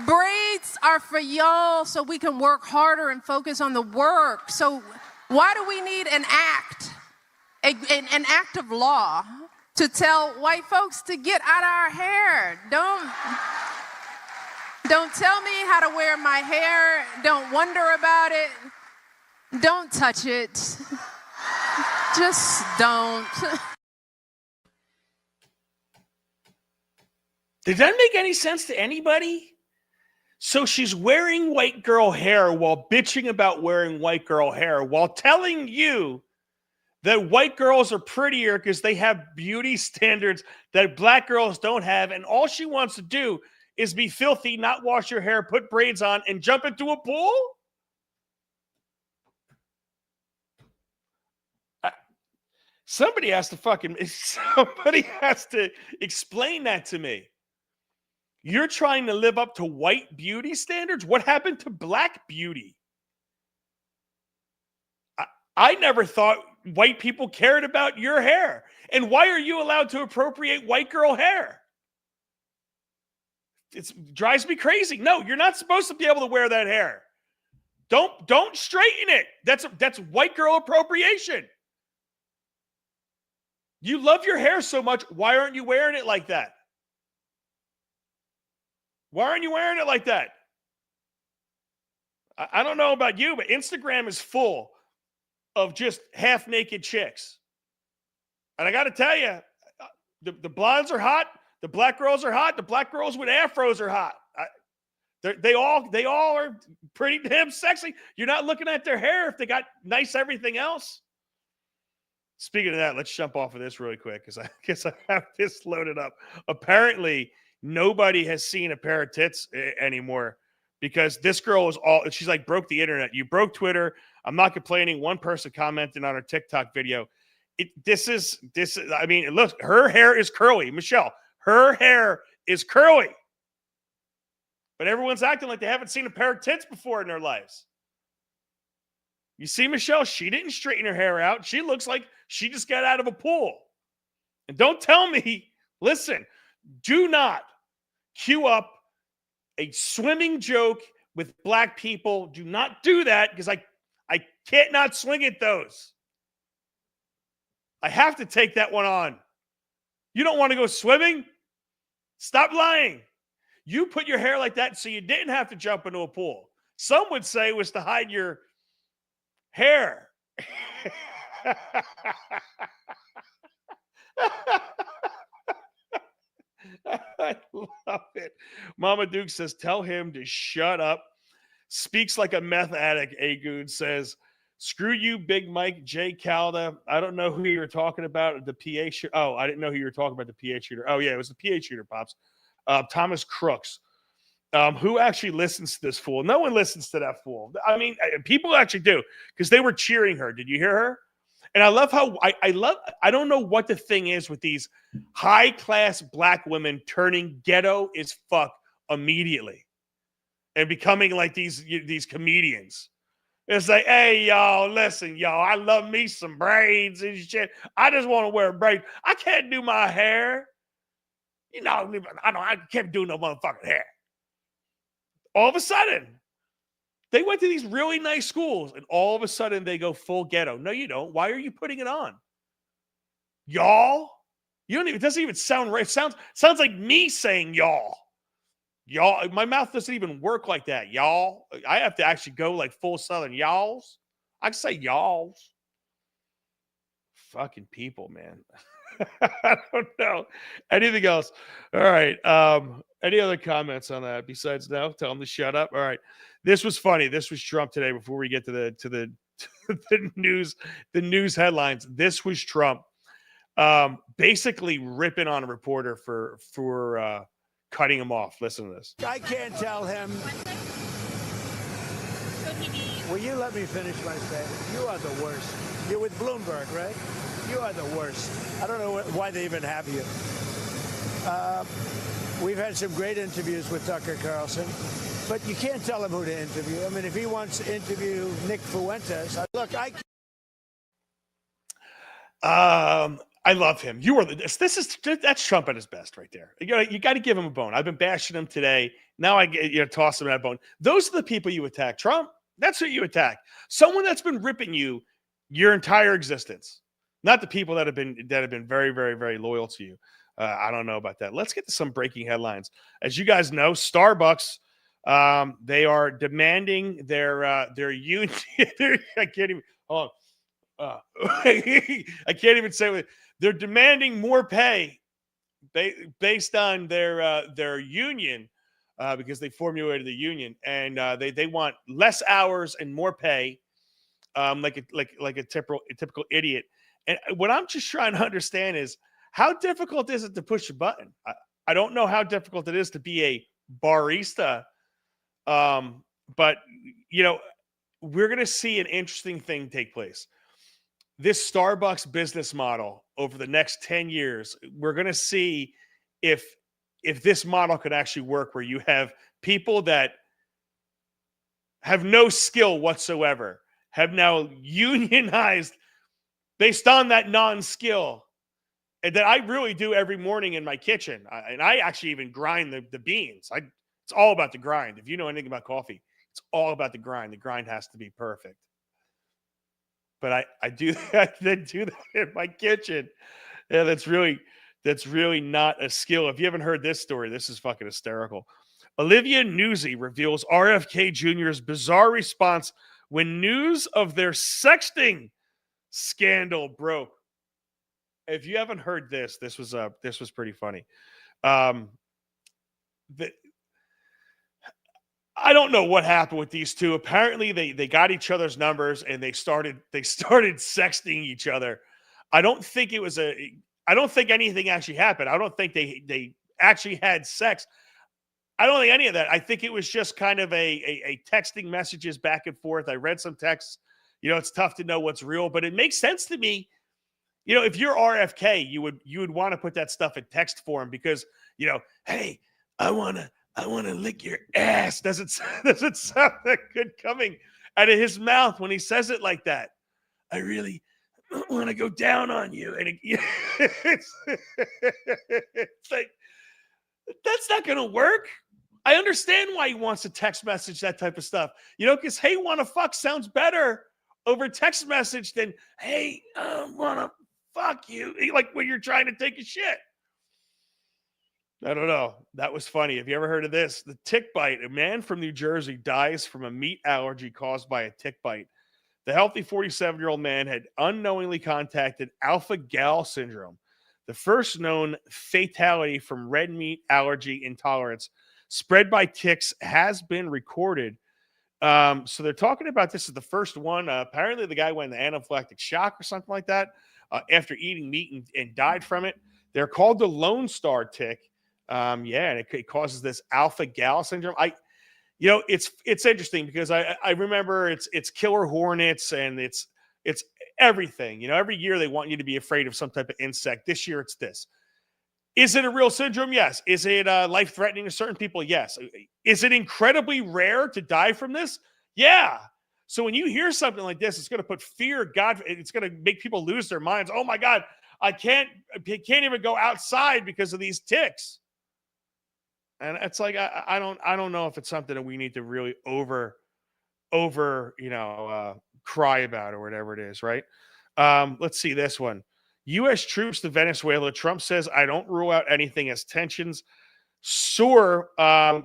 Braids are for y'all so we can work harder and focus on the work. So why do we need an act, an act of law to tell white folks to get out of our hair? Don't tell me how to wear my hair. Don't wonder about it. Don't touch it. Just don't. Did that make any sense to anybody? So she's wearing white girl hair while bitching about wearing white girl hair while telling you that white girls are prettier because they have beauty standards that black girls don't have. And all she wants to do is be filthy, not wash your hair, put braids on, and jump into a pool? Somebody has to explain that to me. You're trying to live up to white beauty standards? What happened to black beauty? I never thought white people cared about your hair. And why are you allowed to appropriate white girl hair? It drives me crazy. No, you're not supposed to be able to wear that hair. Don't straighten it. That's white girl appropriation. You love your hair so much. Why aren't you wearing it like that? Why aren't you wearing it like that? I don't know about you, but Instagram is full of just half-naked chicks. And I got to tell you, the blondes are hot. The black girls are hot. The black girls with afros are hot. They all are pretty damn sexy. You're not looking at their hair if they got nice everything else. Speaking of that, let's jump off of this really quick because I guess I have this loaded up. Apparently, nobody has seen a pair of tits anymore because this girl is she's like broke the internet. You broke Twitter. I'm not complaining. One person commented on her TikTok video. This is, I mean, look, her hair is curly. Michelle, her hair is curly. But everyone's acting like they haven't seen a pair of tits before in their lives. You see, Michelle, she didn't straighten her hair out. She looks like she just got out of a pool. And don't tell me, listen, do not cue up a swimming joke with black people. Do not do that because I can't not swing at those. I have to take that one on. You don't want to go swimming? Stop lying. You put your hair like that so you didn't have to jump into a pool. Some would say it was to hide your hair. I love it. Mama Duke says, tell him to shut up. Speaks like a meth addict. Agoon says, screw you, Big Mike, Jay Calda. I don't know who you were talking about. The PA shooter. Oh, I didn't know who you were talking about. The PA shooter. Oh, yeah, it was the PA shooter, Pops. Thomas Crooks. Who actually listens to this fool? No one listens to that fool. I mean, people actually do because they were cheering her. Did you hear her? And I love how I don't know what the thing is with these high-class black women turning ghetto as fuck immediately and becoming like these comedians. It's like, hey, y'all, listen, y'all, I love me some braids and shit. I just want to wear braids. I can't do my hair. You know, I can't do no motherfucking hair. All of a sudden, they went to these really nice schools, and all of a sudden they go full ghetto. No, you don't. Why are you putting it on? Y'all? It doesn't even sound right. It sounds like me saying y'all. Y'all, my mouth doesn't even work like that. Y'all. I have to actually go like full Southern. Y'alls. I can say y'alls. Fucking people, man. I don't know. Anything else? All right. Any other comments on that besides no? Tell them to shut up. All right. This was funny. This was Trump today. Before we get to the news headlines, this was Trump basically ripping on a reporter for cutting him off. Listen to this. I can't tell him. Will you let me finish my statement? You are the worst. You're with Bloomberg, right? You are the worst. I don't know why they even have you. We've had some great interviews with Tucker Carlson, but you can't tell him who to interview. I mean, if he wants to interview Nick Fuentes, look, I love him. That's Trump at his best right there. You got to give him a bone. I've been bashing him today. Now I get toss him that bone. Those are the people you attack. Trump, that's who you attack. Someone that's been ripping you your entire existence. Not the people that have been very, very, very loyal to you. I don't know about that. Let's get to some breaking headlines. As you guys know, Starbucks, they are demanding their union. I can't even. Hold on. I can't even say it. They're demanding more pay based on their union because they formulated the union, and they want less hours and more pay, like a typical idiot. And what I'm just trying to understand is how difficult is it to push a button? I don't know how difficult it is to be a barista, but we're going to see an interesting thing take place. this Starbucks business model over the next 10 years, we're going to see if this model could actually work, where you have people that have no skill whatsoever, have now unionized based on that non-skill. And that I really do every morning in my kitchen. And I actually even grind the beans. It's all about the grind. If you know anything about coffee, it's all about the grind. The grind has to be perfect. But I do that, do that in my kitchen. Yeah, that's really not a skill. If you haven't heard this story, this is fucking hysterical. Olivia Newsy reveals RFK Jr.'s bizarre response when news of their sexting scandal broke. If you haven't heard this was pretty funny. I don't know what happened with these two. Apparently they got each other's numbers and they started sexting each other. I don't think anything actually happened. I don't think they actually had sex. I don't think any of that. I think it was just kind of a texting messages back and forth. I read some texts. It's tough to know what's real, but it makes sense to me. If you're RFK, you would want to put that stuff in text form because, hey, I want to lick your ass. Doesn't sound that good coming out of his mouth when he says it like that. I really want to go down on you. And it's like, that's not going to work. I understand why he wants to text message that type of stuff, because hey, wanna fuck sounds better over text message than hey, wanna fuck you, like when you're trying to take a shit. I don't know. That was funny. Have you ever heard of this? The tick bite. A man from New Jersey dies from a meat allergy caused by a tick bite. The healthy 47-year-old man had unknowingly contacted alpha-gal syndrome, the first known fatality from red meat allergy intolerance spread by ticks has been recorded. So they're talking about this as the first one. Apparently the guy went into anaphylactic shock or something like that after eating meat and died from it. They're called the Lone Star tick. And it causes this alpha-gal syndrome. It's interesting because I remember it's killer hornets and it's everything. Every year they want you to be afraid of some type of insect. This year it's this. Is it a real syndrome? Yes. Is it life-threatening to certain people? Yes. Is it incredibly rare to die from this? Yeah. So when you hear something like this, it's going to put fear. It's going to make people lose their minds. Oh my God, I can't even go outside because of these ticks. And it's like I don't know if it's something that we need to really over cry about or whatever it is, right? Let's see this one. U.S. troops to Venezuela. Trump says, I don't rule out anything as tensions soar.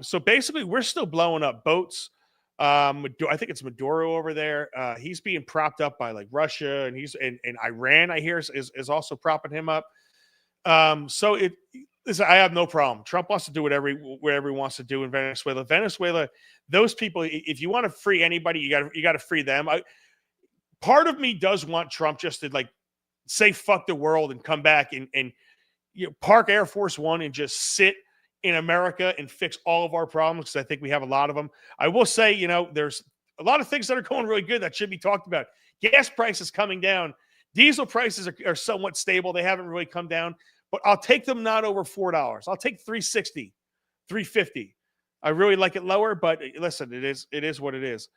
So basically, we're still blowing up boats. I think it's Maduro over there. He's being propped up by like Russia and and Iran, I hear, is also propping him up. Listen, I have no problem. Trump wants to do whatever he wants to do in Venezuela. Venezuela, those people, if you want to free anybody, you got to free them. Part of me does want Trump just to like say fuck the world and come back and park Air Force One and just sit in America and fix all of our problems, because I think we have a lot of them. I will say, there's a lot of things that are going really good that should be talked about. Gas prices coming down. Diesel prices are somewhat stable. They haven't really come down, but I'll take them not over $4. I'll take $3.60, $3.50. I really like it lower, but listen, it is what it is.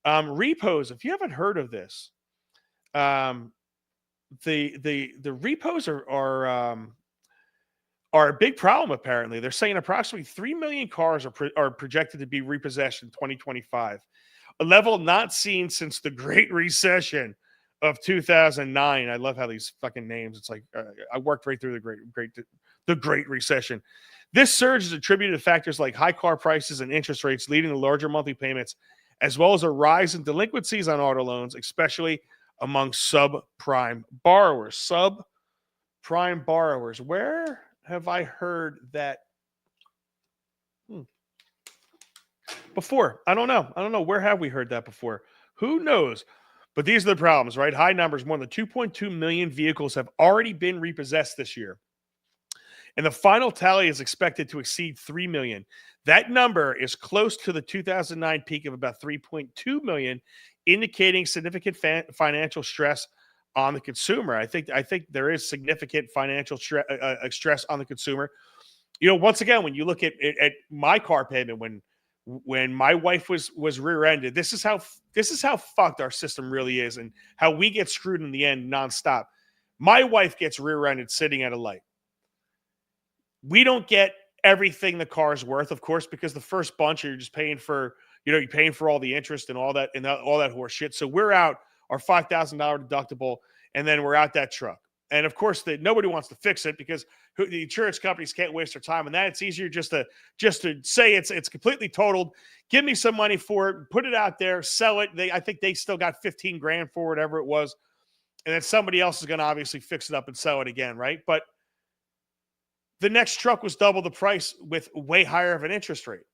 Repos, if you haven't heard of this, the repos are a big problem. Apparently, they're saying approximately 3 million cars are projected to be repossessed in 2025, a level not seen since the Great Recession of 2009. I love how these fucking names. It's like I worked right through the Great Recession. This surge is attributed to factors like high car prices and interest rates, leading to larger monthly payments, as well as a rise in delinquencies on auto loans, especially among subprime borrowers. Subprime borrowers. Where have I heard that before? I don't know. Where have we heard that before? Who knows? But these are the problems, right? High numbers. More than 2.2 million vehicles have already been repossessed this year. And the final tally is expected to exceed 3 million. That number is close to the 2009 peak of about 3.2 million, indicating significant financial stress on the consumer. I think there is significant financial stress on the consumer. Once again, when you look at my car payment, when my wife was rear-ended, this is how fucked our system really is, and how we get screwed in the end nonstop. My wife gets rear-ended sitting at a light. We don't get everything the car's worth, of course, because the first bunch you're just paying for, you're paying for all the interest and all that horse shit. So we're out our $5,000 deductible, and then we're out that truck. And of course, nobody wants to fix it because the insurance companies can't waste their time. And that it's easier just to say it's completely totaled. Give me some money for it, put it out there, sell it. I think they still got 15 grand for whatever it was, and then somebody else is going to obviously fix it up and sell it again, right? But the next truck was double the price with way higher of an interest rate.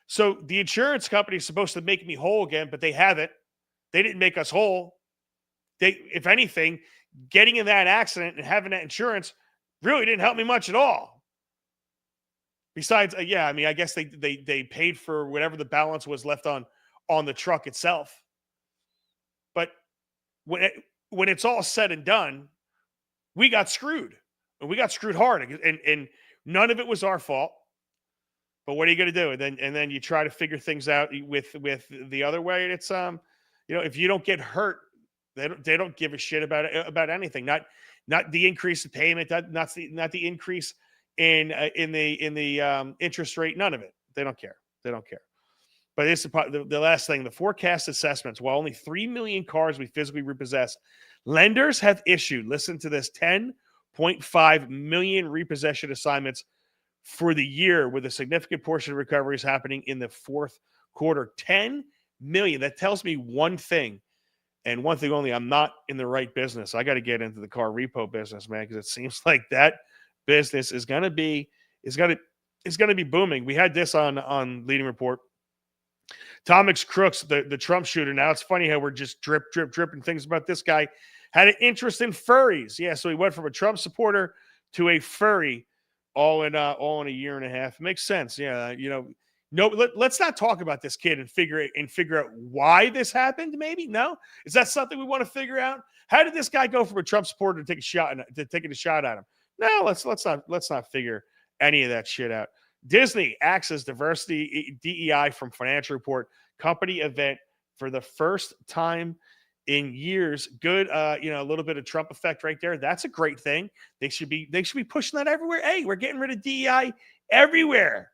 So the insurance company is supposed to make me whole again, but they haven't. They didn't make us whole. If anything, getting in that accident and having that insurance really didn't help me much at all. Besides, I guess they paid for whatever the balance was left on the truck itself. But when it's all said and done, we got screwed. And we got screwed hard. And none of it was our fault. But what are you going to do? And then you try to figure things out with the other way. And it's if you don't get hurt, they don't give a shit about anything. Not the increase in payment, not the increase in the interest rate. None of it. They don't care. But it's the last thing. The forecast assessments. While only 3 million cars we physically repossessed, lenders have issued. Listen to this: 10.5 million repossession assignments for the year, with a significant portion of recoveries happening in the fourth quarter. 10 million. That tells me one thing, and one thing only: I'm not in the right business. I got to get into the car repo business, man, because it seems like that business is going to be booming. We had this on Leading Report. Thomas Crooks, the Trump shooter. Now it's funny how we're just dripping things about this guy. Had an interest in furries. Yeah, so he went from a Trump supporter to a furry all in a year and a half. It makes sense. Yeah, let's not talk about this kid and figure out why this happened. Maybe no. Is that something we want to figure out? How did this guy go from a Trump supporter to taking a shot at him? No, let's not figure any of that shit out. Disney axes diversity DEI from Financial Report company event for the first time in years. Good, a little bit of Trump effect right there. That's a great thing. They should be pushing that everywhere. Hey, we're getting rid of DEI everywhere.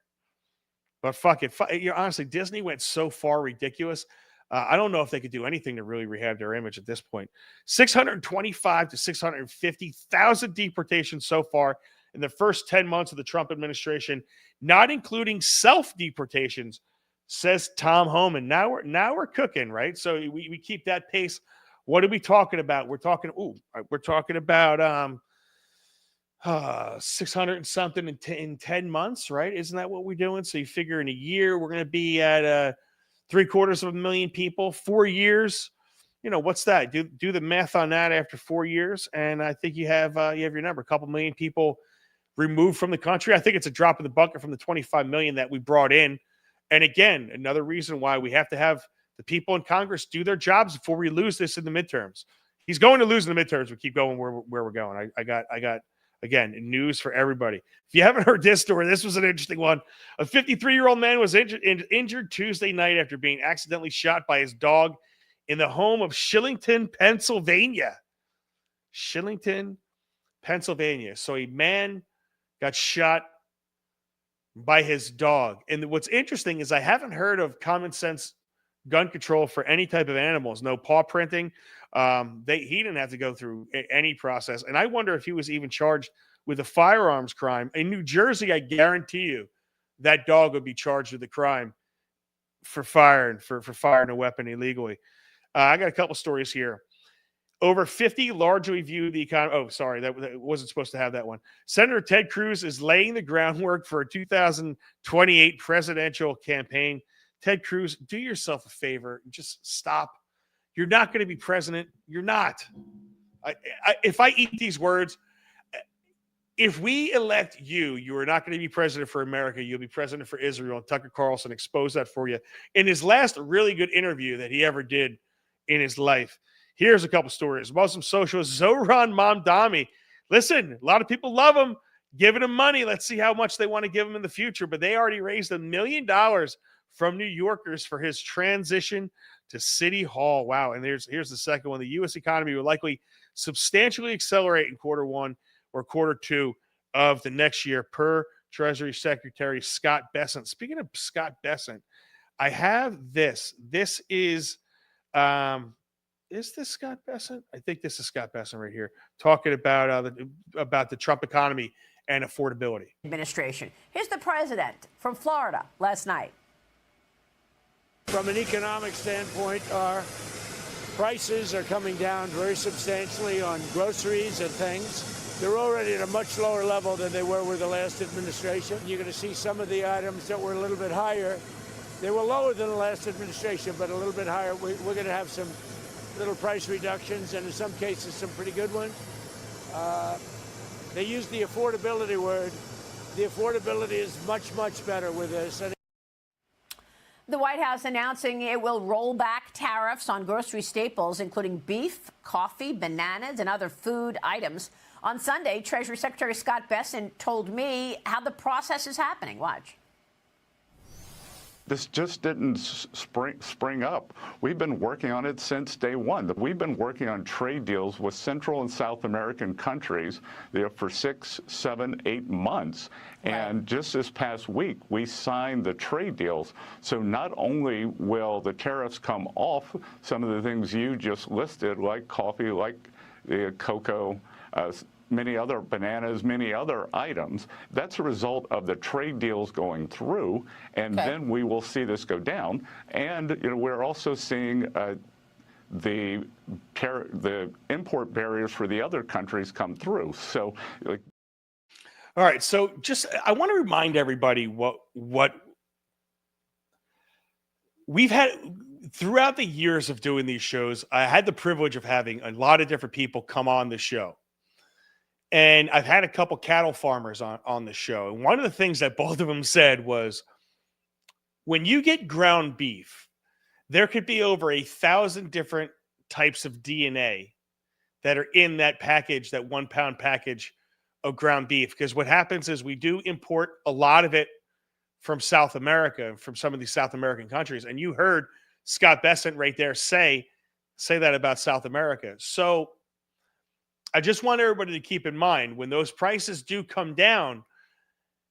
But fuck it. Honestly, Disney went so far ridiculous. I don't know if they could do anything to really rehab their image at this point. 625 to 650,000 deportations so far in the first 10 months of the Trump administration, not including self-deportations, says Tom Homan. Now we're cooking, right? So we keep that pace. What are we talking about? We're talking about 600 and something in 10 months, right? Isn't that what we're doing? So you figure in a year, we're going to be at 750,000 people. 4 years, what's that? Do the math on that after 4 years. And I think you have your number, a couple million people removed from the country. I think it's a drop in the bucket from the 25 million that we brought in. And again, another reason why we have to have the people in Congress do their jobs before we lose this in the midterms. He's going to lose in the midterms. We keep going where we're going. I got again, news for everybody. If you haven't heard this story, this was an interesting one. A 53-year-old man was injured Tuesday night after being accidentally shot by his dog in the home of Shillington, Pennsylvania. Shillington, Pennsylvania. So a man got shot by his dog. And what's interesting is I haven't heard of common sense gun control for any type of animals. No paw printing. He didn't have to go through any process. And I wonder if he was even charged with a firearms crime. In New Jersey, I guarantee you that dog would be charged with a crime for firing a weapon illegally. I got a couple stories here. Over 50 largely view the economy. Oh, sorry, that wasn't supposed to have that one. Senator Ted Cruz is laying the groundwork for a 2028 presidential campaign. Ted Cruz, do yourself a favor. Just stop. You're not going to be president. You're not. If I eat these words, if we elect you, you are not going to be president for America. You'll be president for Israel. And Tucker Carlson exposed that for you in his last really good interview that he ever did in his life. Here's a couple stories. Muslim socialist Zohran Mamdani. Listen, a lot of people love him, giving him money. Let's see how much they want to give him in the future. But they already raised $1 million from New Yorkers for his transition to City Hall. Wow. And here's the second one. The U.S. economy will likely substantially accelerate in Q1 or Q2 of the next year, per Treasury Secretary Scott Bessent. Speaking of Scott Bessent, I have this. This is this Scott Bessent? I think this is Scott Bessent right here, talking about the Trump economy and affordability. Administration. Here's the president from Florida last night. From an economic standpoint, our prices are coming down very substantially on groceries and things. They're already at a much lower level than they were with the last administration. You're going to see some of the items that were a little bit higher. They were lower than the last administration, but a little bit higher. We're going to have some little price reductions, and in some cases, some pretty good ones. They use the affordability word. The affordability is much, much better with this. The White House announcing it will roll back tariffs on grocery staples, including beef, coffee, bananas, and other food items. On Sunday, Treasury Secretary Scott Bessent told me how the process is happening. Watch. This just didn't spring up. We've been working on it since day one. We've been working on trade deals with Central and South American countries for 6, 7, 8 months. Right. And just this past week, we signed the trade deals. So not only will the tariffs come off some of the things you just listed, like coffee, like cocoa, many other bananas, many other items. That's a result of the trade deals going through, and then we will see this go down. And we're also seeing the import barriers for the other countries come through. So, all right. So, I want to remind everybody what we've had throughout the years of doing these shows. I had the privilege of having a lot of different people come on the show. And I've had a couple cattle farmers on the show. And one of the things that both of them said was, when you get ground beef, there could be over 1,000 different types of DNA that are in that package, that 1 pound package of ground beef. Because what happens is we do import a lot of it from South America, from some of these South American countries. And you heard Scott Bessent right there say that about South America. So I just want everybody to keep in mind, when those prices do come down,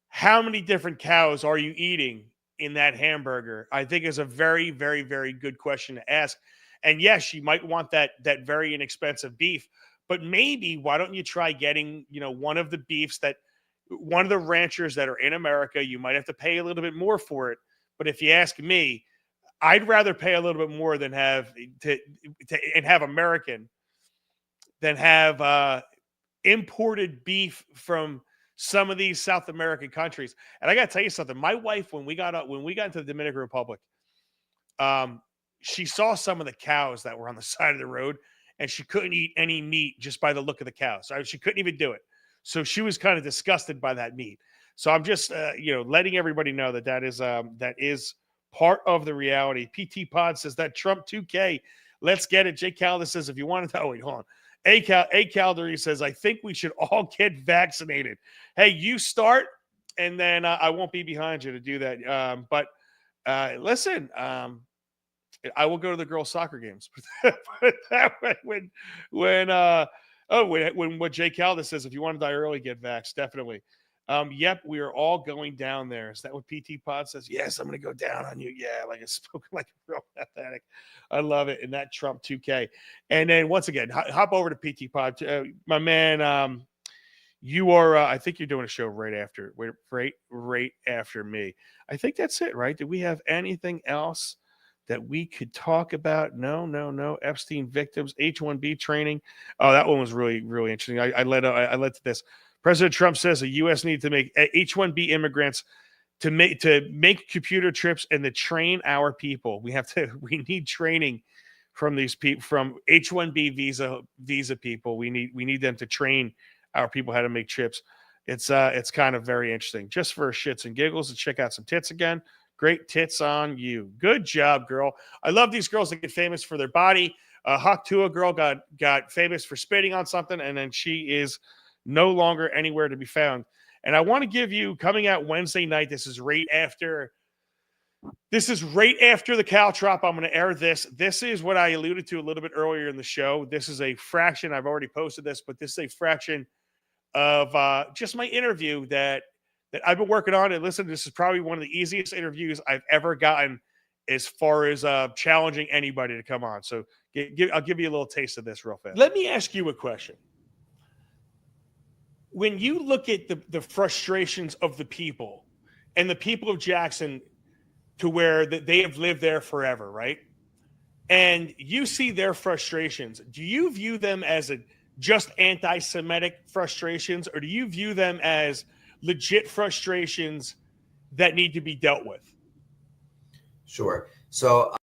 how many different cows are you eating in that hamburger? I think is a very, very, very good question to ask. And yes, you might want that very inexpensive beef, but maybe why don't you try getting, one of the beefs one of the ranchers that are in America. You might have to pay a little bit more for it, but if you ask me, I'd rather pay a little bit more than have American than have imported beef from some of these South American countries. And I got to tell you something. My wife, when we got into the Dominican Republic, she saw some of the cows that were on the side of the road, and she couldn't eat any meat just by the look of the cows. She couldn't even do it. So she was kind of disgusted by that meat. So I'm just, letting everybody know that is part of the reality. PT Pod says that Trump 2K. Let's get it. Jay Calder says, if you want to, wait, hold on. A Caldery says, I think we should all get vaccinated. Hey, you start, and then I won't be behind you to do that. But listen, I will go to the girls' soccer games. But that way, when what Jay Calder says, if you want to die early, get vaxxed, definitely. Yep, we are all going down there. Is that what PT Pod says? Yes, I'm going to go down on you. Yeah, like it's spoken like a real athletic. I love it. And that Trump 2K. And then once again, hop over to PT Pod. My man, you are, I think you're doing a show right after me. I think that's it, right? Do we have anything else that we could talk about? No. Epstein victims, H-1B training. Oh, that one was really, really interesting. I led to this. President Trump says the U.S. needs to make H-1B immigrants to make computer trips and to train our people. We need training from these people, from H-1B visa people. We need them to train our people how to make chips. It's kind of very interesting. Just for shits and giggles, to check out some tits again. Great tits on you. Good job, girl. I love these girls that get famous for their body. Haktua girl got famous for spitting on something, and then she is no longer anywhere to be found. And I want to give you, coming out Wednesday night, this is right after the caltrop. I'm going to air this. This is what I alluded to a little bit earlier in the show. This is a fraction. I've already posted this, but this is a fraction of just my interview that I've been working on. And listen, this is probably one of the easiest interviews I've ever gotten as far as challenging anybody to come on. So I'll give you a little taste of this real fast. Let me ask you a question. When you look at the frustrations of the people and the people of Jackson, to where they have lived there forever, right? And you see their frustrations. Do you view them as just anti-Semitic frustrations, or do you view them as legit frustrations that need to be dealt with? Sure. So,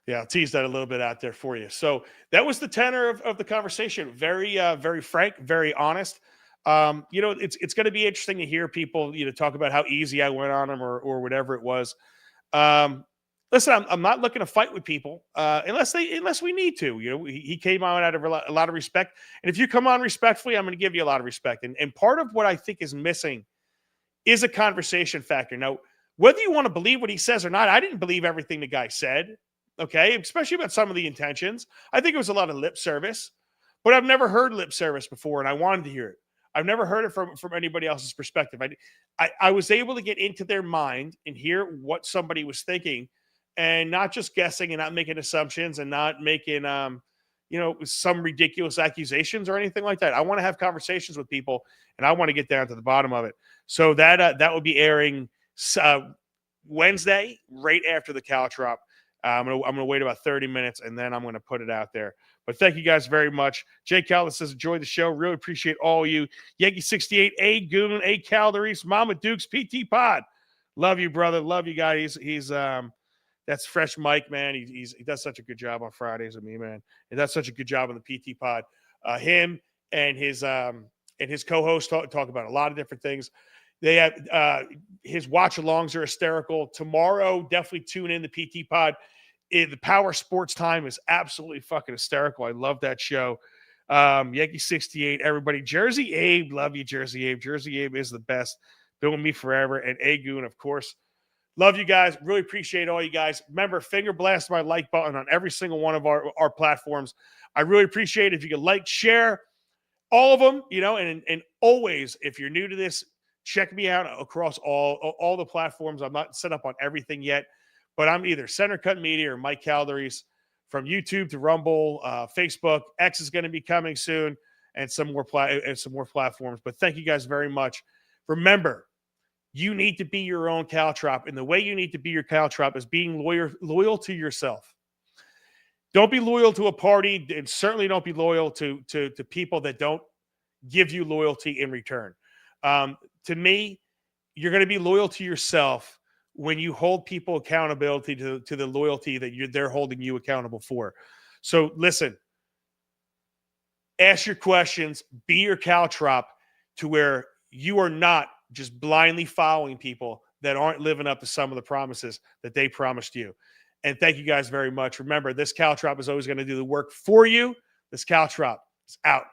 yeah, I'll tease that a little bit out there for you. So that was the tenor of the conversation. Very, very frank, very honest. It's going to be interesting to hear people, talk about how easy I went on them or whatever it was. Listen, I'm not looking to fight with people unless we need to. He came on out of a lot of respect, and if you come on respectfully, I'm going to give you a lot of respect. And part of what I think is missing is a conversation factor. Now, whether you want to believe what he says or not, I didn't believe everything the guy said. Okay, especially about some of the intentions. I think it was a lot of lip service, but I've never heard lip service before, and I wanted to hear it. I've never heard it from anybody else's perspective. I was able to get into their mind and hear what somebody was thinking, and not just guessing and not making assumptions and not making some ridiculous accusations or anything like that. I want to have conversations with people, and I want to get down to the bottom of it. So that will be airing Wednesday, right after the caltrop. I'm gonna wait about 30 minutes, and then I'm gonna put it out there. But thank you guys very much. Jay Callis says, enjoy the show. Really appreciate all you. Yankee 68, A Goon, A Calories, Mama Dukes, PT Pod. Love you, brother. Love you guys. He's that's Fresh Mike, man. He does such a good job on Fridays with me, man. He does such a good job on the PT Pod. Him and his co-host talk about a lot of different things. They have his watch-alongs are hysterical. Tomorrow, definitely tune in the PT Pod. The Power Sports Time is absolutely fucking hysterical. I love that show. Yankee 68, everybody. Jersey Abe, love you, Jersey Abe. Jersey Abe is the best. Been with me forever. And Agoon, of course. Love you guys. Really appreciate all you guys. Remember, finger blast my like button on every single one of our platforms. I really appreciate it if you could like, share all of them, and always, if you're new to this, check me out across all the platforms. I'm not set up on everything yet, but I'm either Center Cut Media or Mike Calories, from YouTube to Rumble, Facebook. X is going to be coming soon, and some more platforms. But thank you guys very much. Remember, you need to be your own caltrop, and the way you need to be your caltrop is being loyal to yourself. Don't be loyal to a party, and certainly don't be loyal to people that don't give you loyalty in return. To me, you're going to be loyal to yourself when you hold people accountability to the loyalty that they're holding you accountable for. So listen, ask your questions, be your caltrop, to where you are not just blindly following people that aren't living up to some of the promises that they promised you. And thank you guys very much. Remember, this caltrop is always going to do the work for you. This caltrop is out.